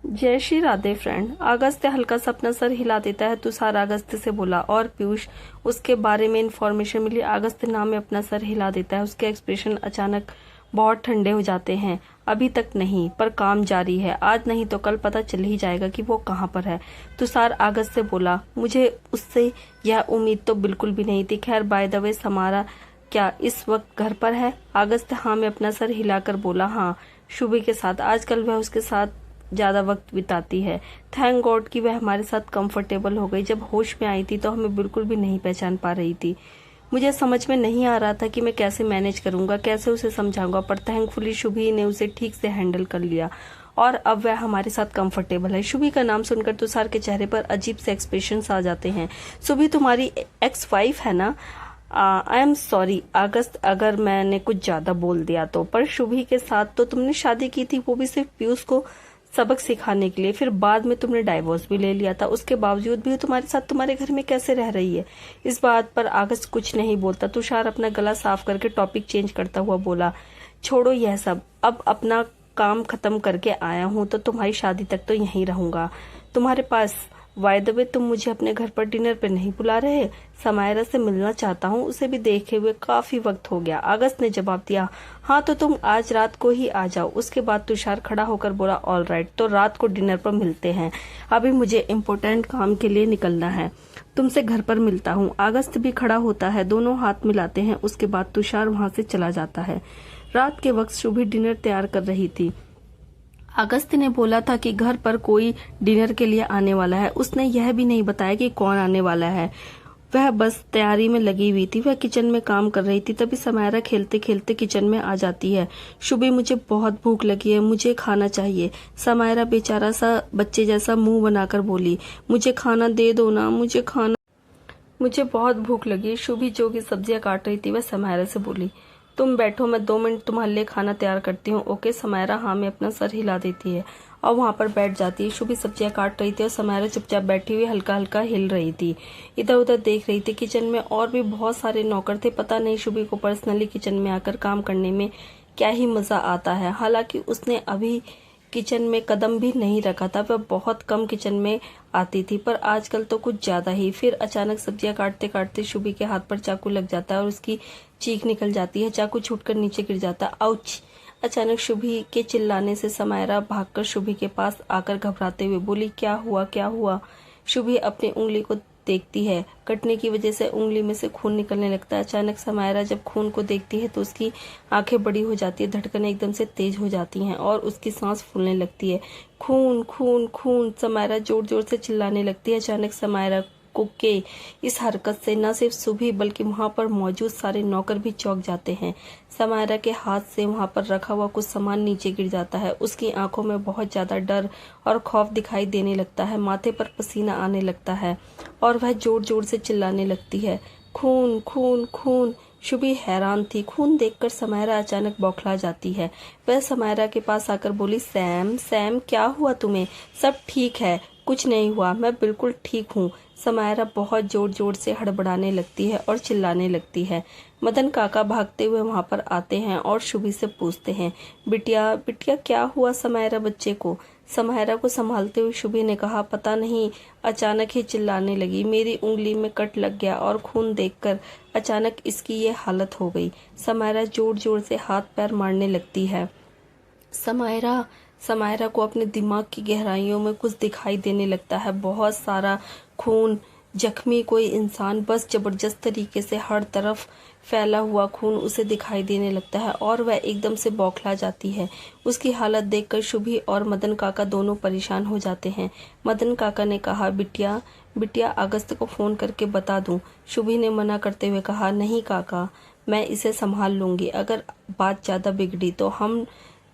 जय श्री राधे फ्रेंड। अगस्त्य हल्का सा अपना सर हिला देता है। तुषार अगस्त्य से बोला और पीयूष उसके बारे में इंफॉर्मेशन मिली। अगस्त्य नाम में अपना सर हिला देता है। उसके एक्सप्रेशन अचानक बहुत ठंडे हो जाते हैं। अभी तक नहीं, पर काम जारी है। आज नहीं तो कल पता चल ही जाएगा कि वो कहाँ पर है। तुषार अगस्त्य से बोला, मुझे उससे यह उम्मीद तो बिल्कुल भी नहीं थी। खैर बाय द वे समारा क्या इस वक्त घर पर है? अगस्त्य हाँ में अपना सर हिलाकर बोला, हाँ शुभी के साथ। आजकल वह उसके साथ ज्यादा वक्त बिताती है। थैंक गॉड कि वह हमारे साथ कंफर्टेबल हो गई। जब होश में आई थी तो हमें बिल्कुल भी नहीं पहचान पा रही थी। मुझे समझ में नहीं आ रहा था कि मैं कैसे मैनेज करूंगा, कैसे उसे समझाऊंगा, पर थैंकफुली शुभी ने उसे ठीक से हैंडल कर लिया और अब वह हमारे साथ कंफर्टेबल है। शुभी का नाम सुनकर तुषार के चेहरे पर अजीब से एक्सप्रेशन आ जाते हैं। शुभी तुम्हारी एक्स वाइफ है ना? आई एम सॉरी अगस्त अगर मैंने कुछ ज्यादा बोल दिया तो, पर शुभी के साथ तो तुमने शादी की थी, वो भी सिर्फ पीयूष को सबक सिखाने के लिए। फिर बाद में तुमने डाइवोर्स भी ले लिया था। उसके बावजूद भी तुम्हारे साथ तुम्हारे घर में कैसे रह रही है? इस बात पर अगस्त कुछ नहीं बोलता। तुषार अपना गला साफ करके टॉपिक चेंज करता हुआ बोला, छोड़ो यह सब, अब अपना काम खत्म करके आया हूँ तो तुम्हारी शादी तक तो यहीं रहूंगा तुम्हारे पास। बाय द वे तुम मुझे अपने घर पर डिनर पे नहीं बुला रहे? समायरा से मिलना चाहता हूँ, उसे भी देखे हुए काफी वक्त हो गया। अगस्त ने जवाब दिया, हाँ तो तुम आज रात को ही आ जाओ। उसके बाद तुषार खड़ा होकर बोला, ऑल राइट, तो रात को डिनर पर मिलते हैं। अभी मुझे इम्पोर्टेंट काम के लिए निकलना है, तुमसे घर पर मिलता हूँ। अगस्त भी खड़ा होता है, दोनों हाथ मिलाते हैं। उसके बाद तुषार वहां से चला जाता है। रात के वक्त शुभी डिनर तैयार कर रही थी। अगस्त्य ने बोला था कि घर पर कोई डिनर के लिए आने वाला है। उसने यह भी नहीं बताया कि कौन आने वाला है। वह बस तैयारी में लगी हुई थी। वह किचन में काम कर रही थी, तभी समायरा खेलते खेलते किचन में आ जाती है। शुभी, मुझे बहुत भूख लगी है, मुझे खाना चाहिए। समायरा बेचारा सा बच्चे जैसा मुंह बनाकर बोली, मुझे खाना दे दो ना, मुझे बहुत भूख लगी है। शुभी जो की सब्जियां काट रही थी वह समायरा से बोली, तुम बैठो, मैं 2 मिनट तुम्हारे लिए खाना तैयार करती हूँ। ओके। समायरा हाँ में अपना सर हिला देती है और वहां पर बैठ जाती है। शुभी सब्जियां काट रही थी और समायरा चुपचाप बैठी हुई हल्का हल्का हिल रही थी, इधर उधर देख रही थी। किचन में और भी बहुत सारे नौकर थे। पता नहीं शुभी को पर्सनली किचन में आकर काम करने में क्या ही मजा आता है। हालांकि उसने अभी किचन में कदम भी नहीं रखा था। वह बहुत कम किचन में आती थी, पर आजकल तो कुछ ज्यादा ही। फिर अचानक सब्जियां काटते काटते शुभी के हाथ पर चाकू लग जाता है और उसकी चीख निकल जाती है। चाकू छूटकर नीचे गिर जाता है। आउच! अचानक शुभी के चिल्लाने से समायरा भागकर शुभी के पास आकर घबराते हुए बोली, क्या हुआ, क्या हुआ? शुभी अपनी उंगली को देखती है। कटने की वजह से उंगली में से खून निकलने लगता है। अचानक समायरा जब खून को देखती है तो उसकी आंखें बड़ी हो जाती है, धड़कनें एकदम से तेज हो जाती हैं और उसकी सांस फूलने लगती है। खून खून खून! समायरा जोर जोर से चिल्लाने लगती है। अचानक समायरा के इस हरकत से न सिर्फ सुभी बल्कि वहां पर मौजूद सारे नौकर भी चौंक जाते हैं। समायरा के हाथ से वहां पर रखा हुआ कुछ सामान नीचे गिर जाता है। उसकी आंखों में बहुत ज्यादा डर और खौफ दिखाई देने लगता है। माथे पर पसीना आने लगता है और वह जोर जोर से चिल्लाने लगती है, खून खून खून! शुभी हैरान थी। खून देखकर समायरा अचानक बौखला जाती है। वह समायरा के पास आकर बोली, सैम सैम, क्या हुआ तुम्हें? सब ठीक है? कुछ नहीं हुआ, मैं बिल्कुल ठीक हूँ। समायरा बहुत जोर जोर से हड़बड़ाने लगती है और चिल्लाने लगती है। मदन काका भागते हुए वहां पर आते हैं और शुभी से पूछते हैं, बिटिया बिटिया क्या हुआ समायरा बच्चे को? समायरा को संभालते हुए शुभी ने कहा, पता नहीं, अचानक ही चिल्लाने लगी। मेरी उंगली में कट लग गया और खून देखकर अचानक इसकी ये हालत हो गई। समायरा जोर जोर से हाथ पैर मारने लगती है। समायरा समायरा को अपने दिमाग की गहराइयों में कुछ दिखाई देने लगता है। बहुत सारा खून, जख्मी कोई इंसान, बस जबरदस्त तरीके से हर तरफ फैला हुआ खून उसे दिखाई देने लगता है और वह एकदम से बौखला जाती है। उसकी हालत देखकर शुभी और मदन काका दोनों परेशान हो जाते हैं। मदन काका ने कहा, बिटिया बिटिया अगस्त को फोन करके बता दूं? शुभी ने मना करते हुए कहा, नहीं काका, मैं इसे संभाल लूंगी। अगर बात ज्यादा बिगड़ी तो हम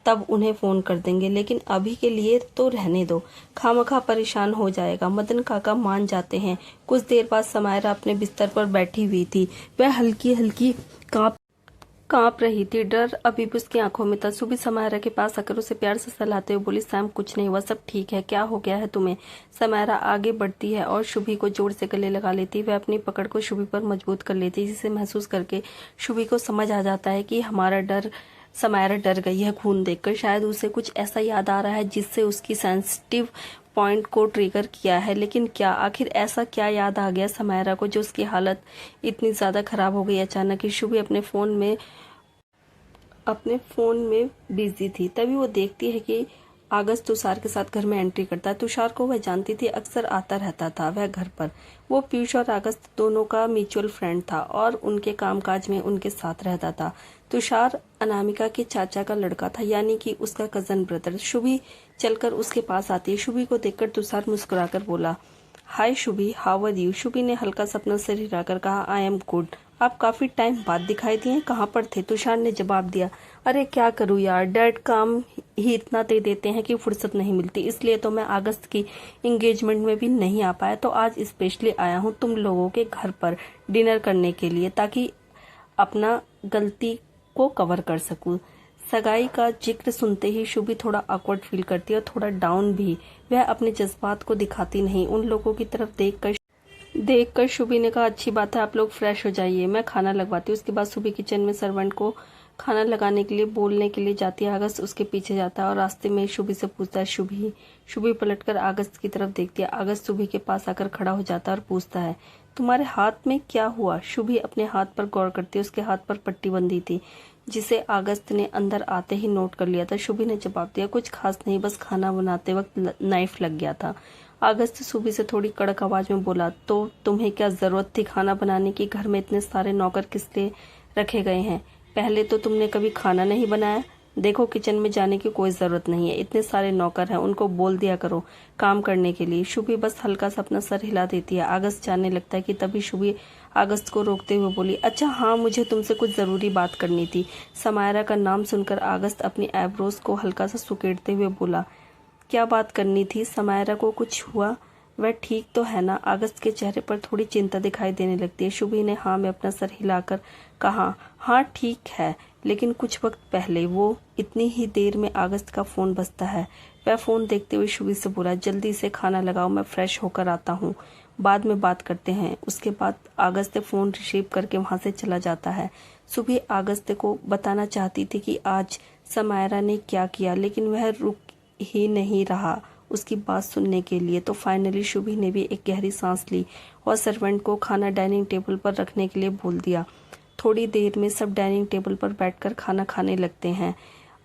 तब उन्हें फोन कर देंगे, लेकिन अभी के लिए तो रहने दो, खामखा परेशान हो जाएगा। मदन काका मान जाते हैं। कुछ देर बाद समायरा अपने बिस्तर पर बैठी हुई थी। वह हल्की हल्की कांप रही थी। डर अभी भी उसकी आंखों में था। सुबह समायरा के पास आकर उसे प्यार से सहलाते हुए बोली, सैम कुछ नहीं हुआ, सब ठीक है, क्या हो गया है तुम्हें? समायरा आगे बढ़ती है और शुभी को जोर से गले लगा लेती। वह अपनी पकड़ को शुभी पर मजबूत कर लेती, जिसे महसूस करके शुभी को समझ आ जाता है कि हमारा डर समायरा डर गई है खून देखकर। शायद उसे कुछ ऐसा याद आ रहा है जिससे उसकी सेंसिटिव पॉइंट को ट्रिगर किया है। लेकिन क्या, आखिर ऐसा क्या याद आ गया समायरा को जो उसकी हालत इतनी ज़्यादा ख़राब हो गई अचानक ही। शुभी अपने फ़ोन में बिजी थी। तभी वो देखती है कि अगस्त तुषार के साथ घर में एंट्री करता है। तुषार को वह जानती थी, अक्सर आता रहता था वह घर पर। वो पीयूष और अगस्त दोनों का म्यूचुअल फ्रेंड था और उनके कामकाज में उनके साथ रहता था। तुषार अनामिका के चाचा का लड़का था, यानी कि उसका कजन ब्रदर। शुभी चलकर उसके पास आती है। शुभी को देखकर तुषार मुस्कुराकर बोला, hi Shubhi, how are you. Shubhi ने हल्का सा अपना सिर हिलाकर कहा, आई एम गुड। आप काफी टाइम बाद दिखाई दिए, कहाँ पर थे। तुषार ने जवाब दिया, अरे क्या करूँ यार, डैड काम ही इतना दे देते हैं कि फुर्सत नहीं मिलती। इसलिए तो मैं अगस्त की एंगेजमेंट में भी नहीं आ पाया। तो आज स्पेशली आया हूँ तुम लोगों के घर पर डिनर करने के लिए, ताकि अपना गलती को कवर कर सकूं। सगाई का जिक्र सुनते ही शुभी थोड़ा ऑकवर्ड फील करती है और थोड़ा डाउन भी। वह अपने जज्बात को दिखाती नहीं। उन लोगों की तरफ देखकर शुभी ने कहा, अच्छी बात है, आप लोग फ्रेश हो जाइए, मैं खाना लगवाती हूँ। उसके बाद शुभी किचन में सर्वेंट को खाना लगाने के लिए बोलने के लिए जाती है। अगस्त उसके पीछे जाता है और रास्ते में शुभी से पूछता है, शुभी पलटकर अगस्त की तरफ देखती है। अगस्त शुभी के पास आकर खड़ा हो जाता है और पूछता है, तुम्हारे हाथ में क्या हुआ। शुभी अपने हाथ पर गौर करती है। उसके हाथ पर पट्टी बंधी थी, जिसे अगस्त ने अंदर आते ही नोट कर लिया था। शुभी ने जवाब दिया, कुछ खास नहीं, बस खाना बनाते वक्त नाइफ लग गया था। अगस्त शुभी से थोड़ी कड़क आवाज में बोला, तो तुम्हें क्या जरूरत थी खाना बनाने की। घर में इतने सारे नौकर किस लिए रखे गए हैं। पहले तो तुमने कभी खाना नहीं बनाया। देखो, किचन में जाने की कोई जरूरत नहीं है, इतने सारे नौकर हैं, उनको बोल दिया करो काम करने के लिए। शुभी बस हल्का सा अपना सर हिला देती है। अगस्त जाने लगता है कि तभी शुभी अगस्त को रोकते हुए बोली, अच्छा हाँ, मुझे तुमसे कुछ जरूरी बात करनी थी। समायरा का नाम सुनकर अगस्त अपनी आईब्रोज को हल्का सा सुकेड़ते हुए बोला, क्या बात करनी थी। समायरा को कुछ हुआ, वह ठीक तो है ना। अगस्त के चेहरे पर थोड़ी चिंता दिखाई देने लगती है। शुभी ने हाँ में अपना सर हिलाकर कहा, हाँ ठीक है, लेकिन कुछ वक्त पहले। वो इतनी ही देर में अगस्त का फोन बजता है। वह फोन देखते हुए शुभी से बोला, जल्दी से खाना लगाओ, मैं फ्रेश होकर आता हूँ, बाद में बात करते हैं। उसके बाद अगस्त फोन रिसीव करके वहां से चला जाता है। शुभी अगस्त को बताना चाहती थी कि आज समायरा ने क्या किया, लेकिन वह रुक ही नहीं रहा उसकी बात सुनने के लिए। तो फाइनली शुभी ने भी एक गहरी सांस ली और सर्वेंट को खाना डाइनिंग टेबल पर रखने के लिए बोल दिया। थोड़ी देर में सब डाइनिंग टेबल पर बैठकर खाना खाने लगते हैं।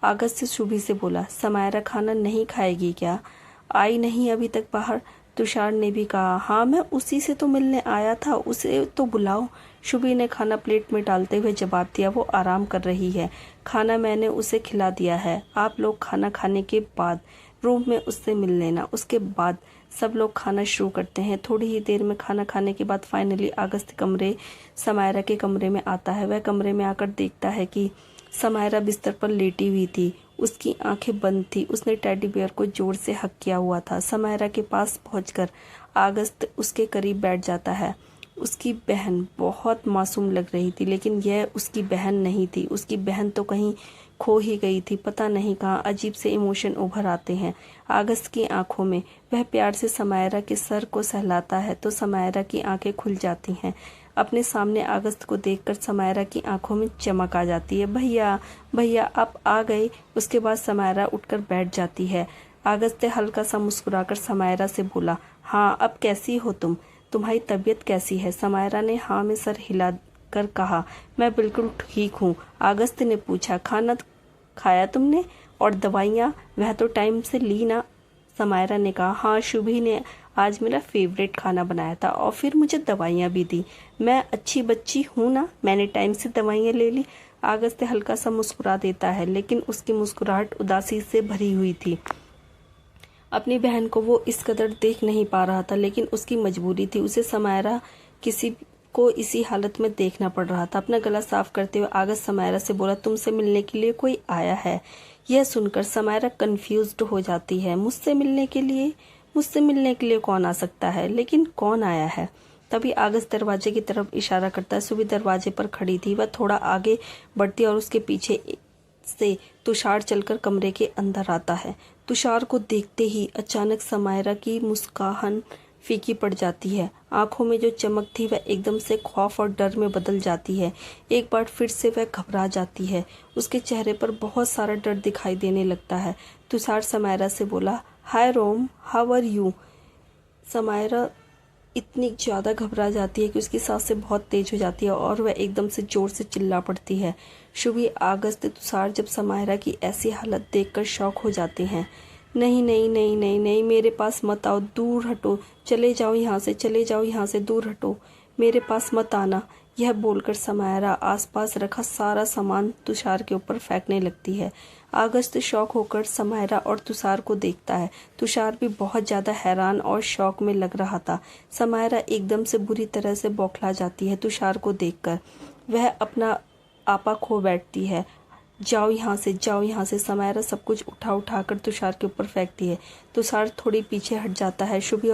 अगस्त शुभी से बोला, समायरा खाना नहीं खाएगी क्या, आई नहीं अभी तक बाहर। तुषार ने भी कहा, हाँ मैं उसी से तो मिलने आया था, उसे तो बुलाओ। शुभी ने खाना प्लेट में डालते हुए जवाब दिया, वो आराम कर रही है, खाना मैंने उसे खिला दिया है। आप लोग खाना खाने के बाद रूम में उससे मिल लेना। उसके बाद सब लोग खाना शुरू करते हैं। थोड़ी ही देर में खाना खाने के बाद फाइनली अगस्त समायरा के कमरे में आता है। वह कमरे में आकर देखता है कि समायरा बिस्तर पर लेटी हुई थी, उसकी आंखें बंद थी। उसने टेडी बियर को जोर से हक किया हुआ था। समायरा के पास पहुंचकर अगस्त उसके करीब बैठ जाता है। उसकी बहन बहुत मासूम लग रही थी, लेकिन यह उसकी बहन नहीं थी। उसकी बहन तो कहीं खो ही गई थी, पता नहीं कहाँ। अजीब से इमोशन उभर आते हैं अगस्त की आंखों में। वह प्यार से समायरा के सर को सहलाता है तो समायरा की आंखें खुल जाती हैं। अपने सामने अगस्त को देखकर समायरा की आंखों में चमक आ जाती है। भैया भैया आप आ गए। उसके बाद समायरा उठकर बैठ जाती है। अगस्त ने हल्का सा मुस्कुराकर समायरा से बोला, हाँ अब कैसी हो तुम, तुम्हारी तबीयत कैसी है। समायरा ने हाँ में सर हिला कर कहा, मैं बिल्कुल ठीक हूँ। अगस्त ने पूछा, खाना खाया तुमने और दवाइयाँ वह तो टाइम से ली ना। समायरा ने कहा, हाँ शुभी ने आज मेरा फेवरेट खाना बनाया था और फिर मुझे दवाइयाँ भी दी। मैं अच्छी बच्ची हूँ ना, मैंने टाइम से दवाइयाँ ले ली। अगस्त हल्का सा मुस्कुरा देता है, लेकिन उसकी मुस्कुराहट उदासी से भरी हुई थी। अपनी बहन को वो इस कदर देख नहीं पा रहा था, लेकिन उसकी मजबूरी थी। उसे समायरा किसी को इसी हालत में देखना पड़ रहा था। अपना गला साफ करते हुए अगस्त समायरा से बोला, तुमसे मिलने के लिए कोई आया है। यह सुनकर समायरा कंफ्यूज्ड हो जाती है। मुझसे मिलने के लिए कौन आ सकता है, लेकिन कौन आया है। तभी अगस्त दरवाजे की तरफ इशारा करता है। सुबह दरवाजे पर खड़ी थी। वह थोड़ा आगे बढ़ती और उसके पीछे से तुषार चलकर कमरे के अंदर आता है। तुषार को देखते ही अचानक समायरा की मुस्कान फीकी पड़ जाती है। आंखों में जो चमक थी वह एकदम से खौफ और डर में बदल जाती है। एक बार फिर से वह घबरा जाती है। उसके चेहरे पर बहुत सारा डर दिखाई देने लगता है। तुषार समायरा से बोला, हाय रोम, हाउ आर यू। समायरा इतनी ज़्यादा घबरा जाती है कि उसकी सांसें बहुत तेज हो जाती है और वह एकदम से जोर से चिल्ला पड़ती है। शुभी, आगस्त, तुषार जब समायरा की ऐसी हालत देखकर शॉक हो जाते हैं। नहीं नहीं नहीं नहीं नहीं, मेरे पास मत आओ, दूर हटो, चले जाओ यहाँ से, चले जाओ यहाँ से, दूर हटो, मेरे पास मत आना। यह बोलकर समायरा आसपास रखा सारा सामान तुषार के ऊपर फेंकने लगती है। अगस्त शौक होकर समायरा और तुषार को देखता है। तुषार भी बहुत ज़्यादा हैरान और शौक में लग रहा था। समायरा एकदम से बुरी तरह से बौखला जाती है तुषार को देखकर। वह अपना आपा खो बैठती है। जाओ यहाँ से, जाओ यहाँ से। समायरा सब कुछ उठा उठा कर तुषार के ऊपर फेंकती है। तुषार थोड़ी पीछे हट जाता है। शुभी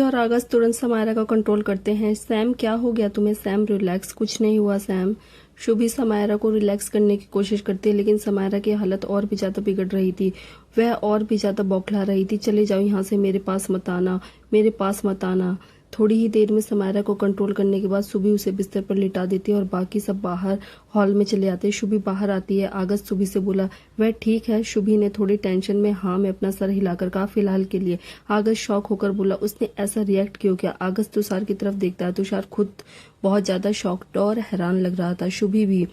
और अगस्त तुरंत समायरा का कंट्रोल करते हैं। सैम, क्या हो गया तुम्हें? सैम, रिलैक्स, कुछ नहीं हुआ सैम। शुभी समायरा को रिलैक्स करने की कोशिश करती है, लेकिन समायरा की हालत और भी ज्यादा बिगड़ रही थी। वह और भी ज्यादा बौखला रही थी। चले जाओ यहाँ से, मेरे पास मत आना, मेरे पास मत आना। थोड़ी ही देर में समायरा को कंट्रोल करने के बाद शुभी उसे बिस्तर पर लिटा देती है और बाकी सब बाहर हॉल में चले आते हैं। शुभी बाहर आती है। अगस्त शुभी से बोला, वह ठीक है? शुभी ने थोड़ी टेंशन में हाँ में अपना सर हिलाकर कहा, फिलहाल के लिए। अगस्त शॉक होकर बोला, उसने ऐसा रिएक्ट क्यों किया? अगस्त तुषार की तरफ देखता है। तुषार खुद बहुत ज्यादा शॉक्ड और हैरान लग रहा था। शुभी भी,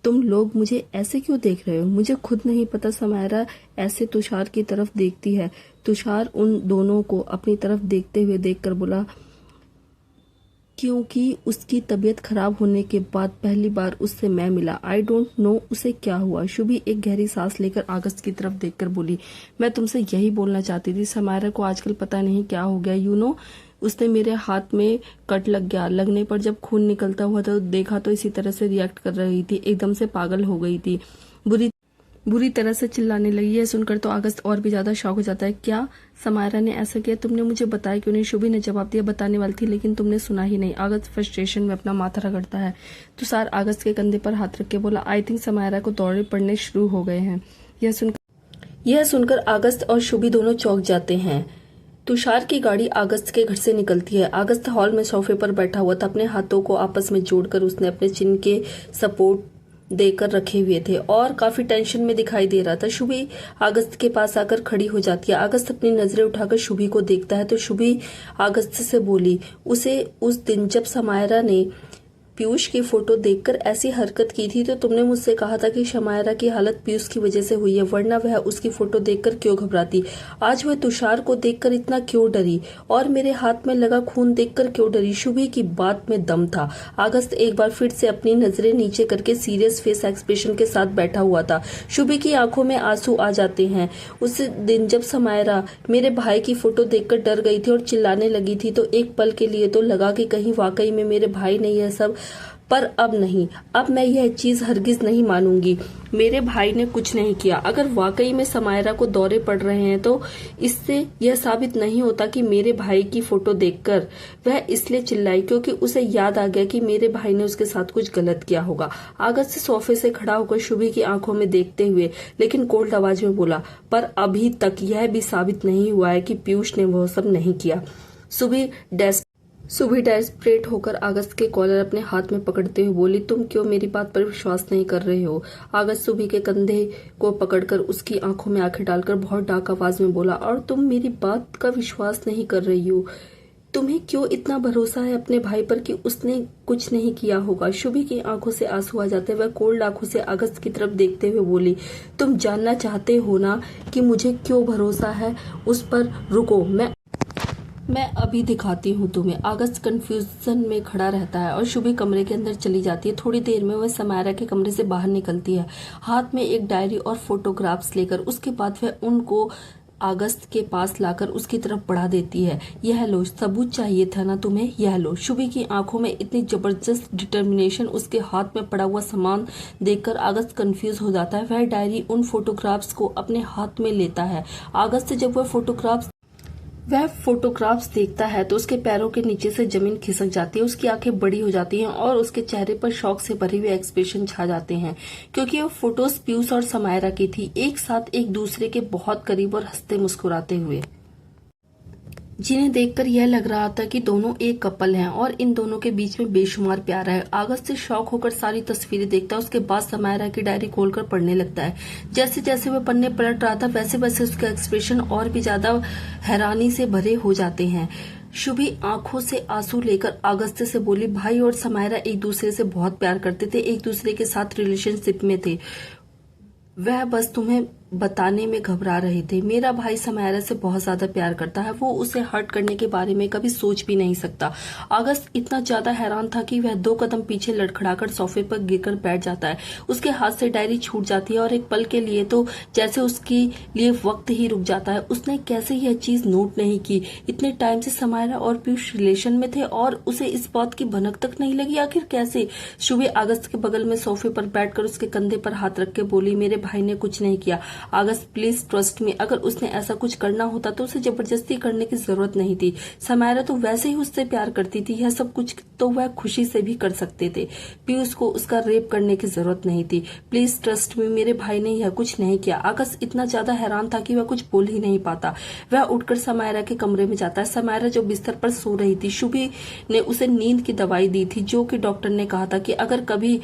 तुम लोग मुझे ऐसे क्यों देख रहे हो? मुझे खुद नहीं पता। समायरा ऐसे तुषार की तरफ देखती है। तुषार उन दोनों को अपनी तरफ देखते हुए देखकर बोला, क्योंकि उसकी तबीयत खराब होने के बाद पहली बार उससे मैं मिला। आई डोंट नो उसे क्या हुआ। शुभी एक गहरी सांस लेकर अगस्त की तरफ देखकर बोली, मैं तुमसे यही बोलना चाहती थी, समायरा को आजकल पता नहीं क्या हो गया। यू नो, उसने मेरे हाथ में कट लग गया। लगने पर जब खून निकलता हुआ तो देखा तो इसी तरह से रिएक्ट कर रही थी, एकदम से पागल हो गई थी, बुरी तरह से चिल्लाने लगी है। सुनकर तो अगस्त और भी ज्यादा शॉक हो जाता है। क्या समायरा ने ऐसा किया? तुमने मुझे बताया क्यों नहीं? शुभी ने जवाब दिया, बताने वाली थी लेकिन तुमने सुना ही नहीं। अगस्त फ्रस्ट्रेशन में अपना माथा रगड़ता है। तुषार अगस्त के कंधे पर हाथ रख के बोला, आई थिंक समायरा को दौरे पड़ने शुरू हो गए हैं। यह सुनकर अगस्त और शुभी दोनों चौंक जाते हैं। तुषार की गाड़ी अगस्त के घर से निकलती है। अगस्त हॉल में सोफे पर बैठा हुआ था। अपने हाथों को आपस में जोड़कर उसने अपने चिन के सपोर्ट देकर रखे हुए थे और काफी टेंशन में दिखाई दे रहा था। शुभी अगस्त के पास आकर खड़ी हो जाती है। अगस्त अपनी नजरें उठाकर शुभी को देखता है तो शुभी अगस्त से बोली, उसे उस दिन जब समायरा ने पीयूष की फोटो देखकर ऐसी हरकत की थी तो तुमने मुझसे कहा था कि समायरा की हालत पीयूष की वजह से हुई है, वरना वह उसकी फोटो देखकर क्यों घबराती। आज वह तुषार को देखकर इतना क्यों डरी और मेरे हाथ में लगा खून देखकर क्यों डरी? शुभी की बात में दम था। अगस्त एक बार फिर से अपनी नजरें नीचे करके सीरियस फेस एक्सप्रेशन के साथ बैठा हुआ था। शुभी की आंखों में आंसू आ जाते हैं। उस दिन जब समायरा मेरे भाई की फोटो देखकर डर गई थी और चिल्लाने लगी थी तो एक पल के लिए तो लगा कि कहीं वाकई में मेरे भाई ने यह सब, पर अब नहीं। अब मैं यह चीज हरगिज नहीं मानूंगी। मेरे भाई ने कुछ नहीं किया। अगर वाकई में समायरा को दौरे पड़ रहे हैं तो इससे यह साबित नहीं होता कि मेरे भाई की फोटो देखकर वह इसलिए चिल्लाई क्योंकि उसे याद आ गया कि मेरे भाई ने उसके साथ कुछ गलत किया होगा। अगस्त सोफे से खड़ा होकर शुभी की आंखों में देखते हुए लेकिन कोल्ड आवाज में बोला, पर अभी तक यह भी साबित नहीं हुआ है कि पीयूष ने वह सब नहीं किया। शुभी डेस्परेट होकर अगस्त के कॉलर अपने हाथ में पकड़ते हुए बोली, तुम क्यों मेरी बात पर विश्वास नहीं कर रहे हो? अगस्त शुभी के कंधे को पकड़कर उसकी आंखों में आंखें डालकर बहुत डार्क आवाज में बोला, और तुम मेरी बात का विश्वास नहीं कर रही हो? तुम्हें क्यों इतना भरोसा है अपने भाई पर कि उसने कुछ नहीं किया होगा? शुभी की आंखों से आंसू आ जाते, वह कोल्ड आंखों से अगस्त की तरफ देखते हुए बोली, तुम जानना चाहते हो ना कि मुझे क्यों भरोसा है उस पर? रुको, मैं अभी दिखाती हूँ तुम्हें। अगस्त कंफ्यूजन में खड़ा रहता है और शुभी कमरे के अंदर चली जाती है। थोड़ी देर में वह समायरा के कमरे से बाहर निकलती है, हाथ में एक डायरी और फोटोग्राफ्स लेकर। उसके बाद वह उनको अगस्त के पास लाकर उसकी तरफ बढ़ा देती है। यह लो, सबूत चाहिए था ना तुम्हें, यह लो। शुभी की आंखों में इतनी जबरदस्त डिटर्मिनेशन, उसके हाथ में पड़ा हुआ सामान देखकर अगस्त कंफ्यूज हो जाता है। वह डायरी, उन फोटोग्राफ्स को अपने हाथ में लेता है। अगस्त जब वह फोटोग्राफ्स देखता है तो उसके पैरों के नीचे से जमीन खिसक जाती है, उसकी आंखें बड़ी हो जाती हैं और उसके चेहरे पर शौक से भरे हुए एक्सप्रेशन छा जाते हैं, क्योंकि वो फोटोज पीयूष और समायरा की थी, एक साथ एक दूसरे के बहुत करीब और हंसते मुस्कुराते हुए। जिन्हें देखकर यह लग रहा था कि दोनों एक कपल हैं और इन दोनों के बीच में बेशुमार प्यार है। अगस्त से शॉक होकर सारी तस्वीरें देखता है। उसके बाद समायरा की डायरी खोलकर पढ़ने लगता है। जैसे जैसे वह पन्ने पलट रहा था वैसे वैसे उसका एक्सप्रेशन और भी ज्यादा हैरानी से भरे हो जाते हैं। शुभी आंखों से आंसू लेकर अगस्त से बोली, भाई और समायरा एक दूसरे से बहुत प्यार करते थे, एक दूसरे के साथ रिलेशनशिप में थे। वह बस तुम्हें बताने में घबरा रहे थे। मेरा भाई समायरा से बहुत ज्यादा प्यार करता है, वो उसे हर्ट करने के बारे में कभी सोच भी नहीं सकता। अगस्त इतना ज्यादा हैरान था कि वह 2 कदम पीछे लड़खड़ाकर सोफे पर गिरकर बैठ जाता है। उसके हाथ से डायरी छूट जाती है और एक पल के लिए तो जैसे उसके लिए वक्त ही रुक जाता है। उसने कैसे यह चीज नोट नहीं की? इतने टाइम से समायरा और पीयूष रिलेशन में थे और उसे इस बात की भनक तक नहीं लगी। आखिर कैसे? शुभी अगस्त के बगल में सोफे पर बैठकर उसके कंधे पर हाथ रख के बोली, मेरे भाई ने कुछ नहीं किया। अगस्त प्लीज ट्रस्ट मी, अगर उसने ऐसा कुछ करना होता तो उसे जबरदस्ती करने की जरूरत नहीं थी। समायरा तो वैसे ही उससे प्यार करती थी, यह सब कुछ तो वह खुशी से भी कर सकते थे। पीयूष को उसका रेप करने की जरूरत नहीं थी। प्लीज ट्रस्ट मी, मेरे भाई ने यह कुछ नहीं किया। अगस्त इतना ज्यादा हैरान था कि वह कुछ बोल ही नहीं पाता। वह उठकर समायरा के कमरे में जाता है। समायरा जो बिस्तर पर सो रही थी, शुभी ने उसे नींद की दवाई दी थी, जो कि डॉक्टर ने कहा था कि अगर कभी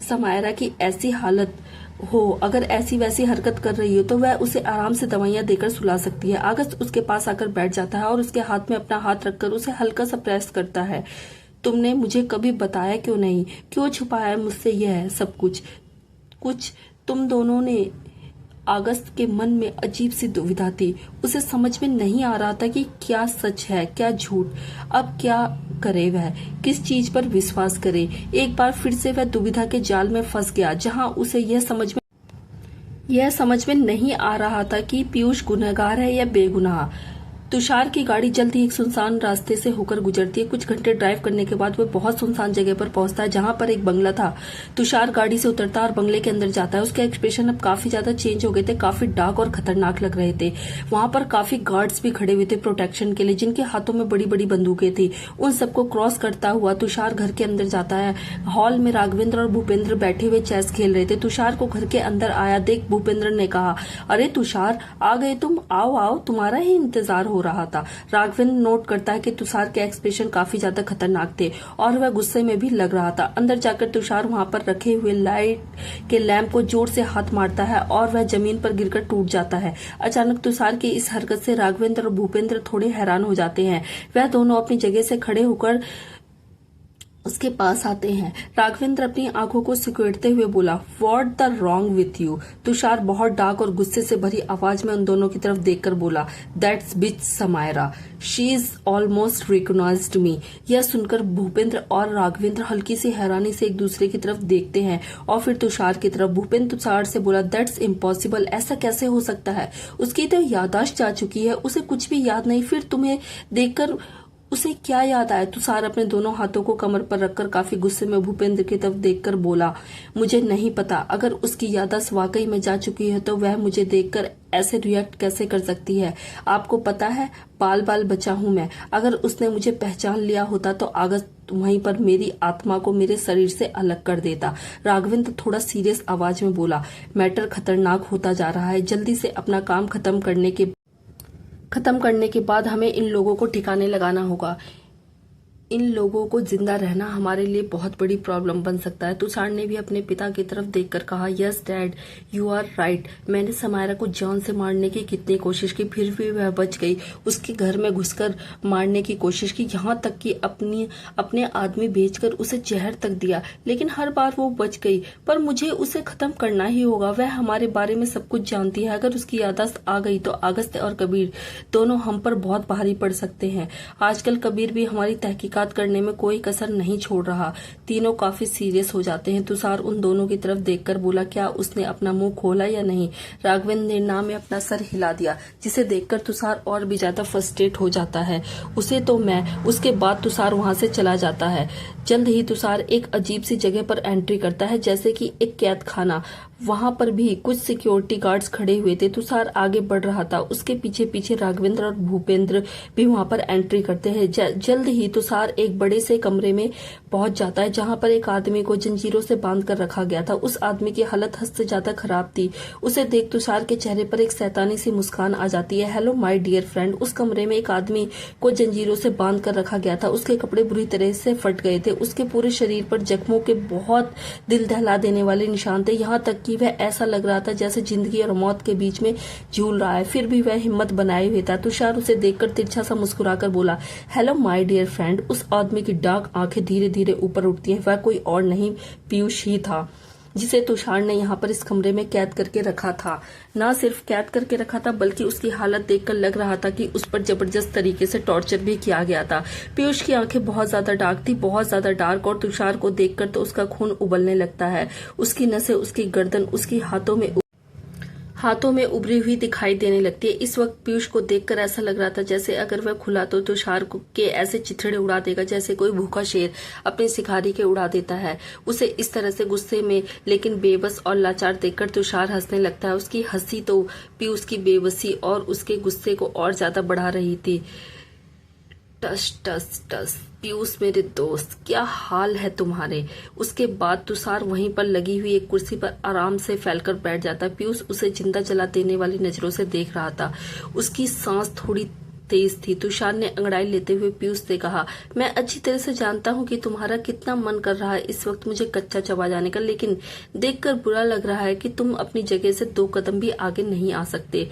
समायरा की ऐसी हालत हो, अगर ऐसी वैसी हरकत कर रही हो तो वह उसे आराम से दवाइयां देकर सुला सकती है। अगस्त उसके पास आकर बैठ जाता है और उसके हाथ में अपना हाथ रखकर उसे हल्का सा प्रेस करता है। तुमने मुझे कभी बताया क्यों नहीं? क्यों छुपाया मुझसे यह सब कुछ तुम दोनों ने? अगस्त के मन में अजीब सी दुविधा थी। उसे समझ में नहीं आ रहा था कि क्या सच है क्या झूठ। अब क्या करे वह? किस चीज पर विश्वास करे? एक बार फिर से वह दुविधा के जाल में फंस गया, जहां उसे यह समझ में नहीं आ रहा था कि पीयूष गुनहगार है या बेगुनाह। तुषार की गाड़ी जल्द ही एक सुनसान रास्ते से होकर गुजरती है। कुछ घंटे ड्राइव करने के बाद वह बहुत सुनसान जगह पर पहुंचता है, जहां पर एक बंगला था। तुषार गाड़ी से उतरता और बंगले के अंदर जाता है। उसके एक्सप्रेशन अब काफी ज्यादा चेंज हो गए थे, काफी डार्क और खतरनाक लग रहे थे। वहां पर काफी गार्ड्स भी खड़े हुए थे प्रोटेक्शन के लिए, जिनके हाथों में बड़ी बड़ी बंदूकें थी। उन सबको क्रॉस करता हुआ तुषार घर के अंदर जाता है। हॉल में राघवेंद्र और भूपेंद्र बैठे हुए चेस खेल रहे थे। तुषार को घर के अंदर आया देख भूपेंद्र ने कहा, अरे तुषार, आ गए तुम, आओ आओ, तुम्हारा ही इंतजार हो रहा था। राघवेंद्र नोट करता है कि तुषार के एक्सप्रेशन काफी ज्यादा खतरनाक थे और वह गुस्से में भी लग रहा था। अंदर जाकर तुषार वहां पर रखे हुए लाइट के लैंप को जोर से हाथ मारता है और वह जमीन पर गिरकर टूट जाता है। अचानक तुषार की इस हरकत से राघवेंद्र और भूपेंद्र थोड़े हैरान हो जाते हैं। वह दोनों अपनी जगह से खड़े होकर उसके पास आते हैं। राघवेंद्र अपनी आंखों को सिकुड़ते हुए बोला, what the wrong with you? Tushar बहुत डार्क और गुस्से से भरी आवाज में उन दोनों की तरफ देखकर बोला, that's bitch Samaira, she is almost recognized me. यह सुनकर भूपेंद्र और राघवेंद्र हल्की सी हैरानी से एक दूसरे की तरफ देखते हैं और फिर तुषार की तरफ। भूपेंद्र तुषार से बोला, दैट्स इम्पॉसिबल, ऐसा कैसे हो सकता है? उसकी तो याददाश्त जा चुकी है, उसे कुछ भी याद नहीं, फिर तुम्हें देखकर उसे क्या याद आया? तुषार अपने दोनों हाथों को कमर पर रखकर काफी गुस्से में भूपेंद्र की तरफ देखकर बोला, मुझे नहीं पता, अगर उसकी याददाश्त वाकई में जा चुकी है तो वह मुझे देखकर ऐसे रिएक्ट कैसे कर सकती है? आपको पता है, बाल बाल बचा हूं मैं। अगर उसने मुझे पहचान लिया होता तो अगस्त वहीं पर मेरी आत्मा को मेरे शरीर से अलग कर देता। राघवेंद्र थोड़ा सीरियस आवाज में बोला, मैटर खतरनाक होता जा रहा है, जल्दी से अपना काम खत्म करने के बाद हमें इन लोगों को ठिकाने लगाना होगा। इन लोगों को जिंदा रहना हमारे लिए बहुत बड़ी प्रॉब्लम बन सकता है। तुषार ने भी अपने पिता की तरफ देखकर कहा, yes dad, you are right. मैंने समायरा को जान से मारने की कितनी कोशिश की, फिर भी वह बच गई। उसके घर में घुसकर मारने की कोशिश की, यहाँ तक कि अपने आदमी भेजकर उसे जहर तक दिया, लेकिन हर बार वो बच गई। पर मुझे उसे खत्म करना ही होगा। वह हमारे बारे में सब कुछ जानती है। अगर उसकी याददाश्त आ गई तो अगस्त और कबीर दोनों हम पर बहुत भारी पड़ सकते हैं। आजकल कबीर भी हमारी तहकीकात करने में कोई कसर नहीं छोड़ रहा। तीनों काफी सीरियस हो जाते हैं। तुषार उन दोनों की तरफ देखकर बोला, क्या उसने अपना मुंह खोला या नहीं? राघवेंद्र ने ना में अपना सर हिला दिया, जिसे देखकर तुषार और भी ज्यादा फ्रस्ट्रेट हो जाता है। उसे तो मैं। उसके बाद तुषार वहां से चला जाता है। जल्द ही तुषार एक अजीब सी जगह पर एंट्री करता है, जैसे कि एक कैद खाना। वहां पर भी कुछ सिक्योरिटी गार्ड्स खड़े हुए थे। तुषार आगे बढ़ रहा था, उसके पीछे पीछे राघवेंद्र और भूपेंद्र भी वहां पर एंट्री करते हैं। जल्द ही तुषार एक बड़े से कमरे में पहुंच जाता है जहां पर एक आदमी को जंजीरों से बांध कर रखा गया था। उस आदमी की हालत हद से ज्यादा खराब थी। उसे देख तुषार के चेहरे पर एक शैतानी सी मुस्कान आ जाती है। Hello my dear friend. उस कमरे में एक आदमी को जंजीरों से बांध कर रखा गया था। उसके कपड़े बुरी तरह से फट गए थे। उसके पूरे शरीर पर जख्मों के बहुत दिल दहला देने वाले निशान थे। यहाँ तक कि वह ऐसा लग रहा था जैसे जिंदगी और मौत के बीच में झूल रहा है। फिर भी वह हिम्मत बनाए हुए था। तुषार उसे देखकर तिरछा सा मुस्कुराकर बोला, हेलो माय डियर फ्रेंड। उस आदमी की डार्क आंखें धीरे धीरे ऊपर उठती हैं। वह कोई और नहीं, पीयूष ही था, जिसे तुषार ने यहाँ पर इस कमरे में कैद करके रखा था। ना सिर्फ कैद करके रखा था बल्कि उसकी हालत देखकर लग रहा था कि उस पर जबरदस्त तरीके से टॉर्चर भी किया गया था। पीयूष की आंखें बहुत ज्यादा डार्क थी, बहुत ज्यादा डार्क, और तुषार को देखकर तो उसका खून उबलने लगता है। उसकी नसें, उसकी गर्दन, उसकी हाथों में उभरी हुई दिखाई देने लगती है। इस वक्त पीयूष को देखकर ऐसा लग रहा था जैसे अगर वह खुला तो तुषार के ऐसे चिथड़े उड़ा देगा जैसे कोई भूखा शेर अपने शिकारी के उड़ा देता है। उसे इस तरह से गुस्से में लेकिन बेबस और लाचार देखकर तुषार हंसने लगता है। उसकी हंसी तो पीयूष की बेबसी और उसके गुस्से को और ज्यादा बढ़ा रही थी। टस टस टस, पीयूष मेरे दोस्त, क्या हाल है तुम्हारे। उसके बाद तुषार वहीं पर लगी हुई एक कुर्सी पर आराम से फैलकर बैठ जाता। पीयूष उसे जिंदा जला देने वाली नजरों से देख रहा था। उसकी सांस थोड़ी तेज थी। तुषार ने अंगड़ाई लेते हुए पीयूष से कहा, मैं अच्छी तरह से जानता हूँ कि तुम्हारा कितना मन कर रहा है इस वक्त मुझे कच्चा चबा जाने का, लेकिन देखकर बुरा लग रहा है कि तुम अपनी जगह से 2 कदम भी आगे नहीं आ सकते।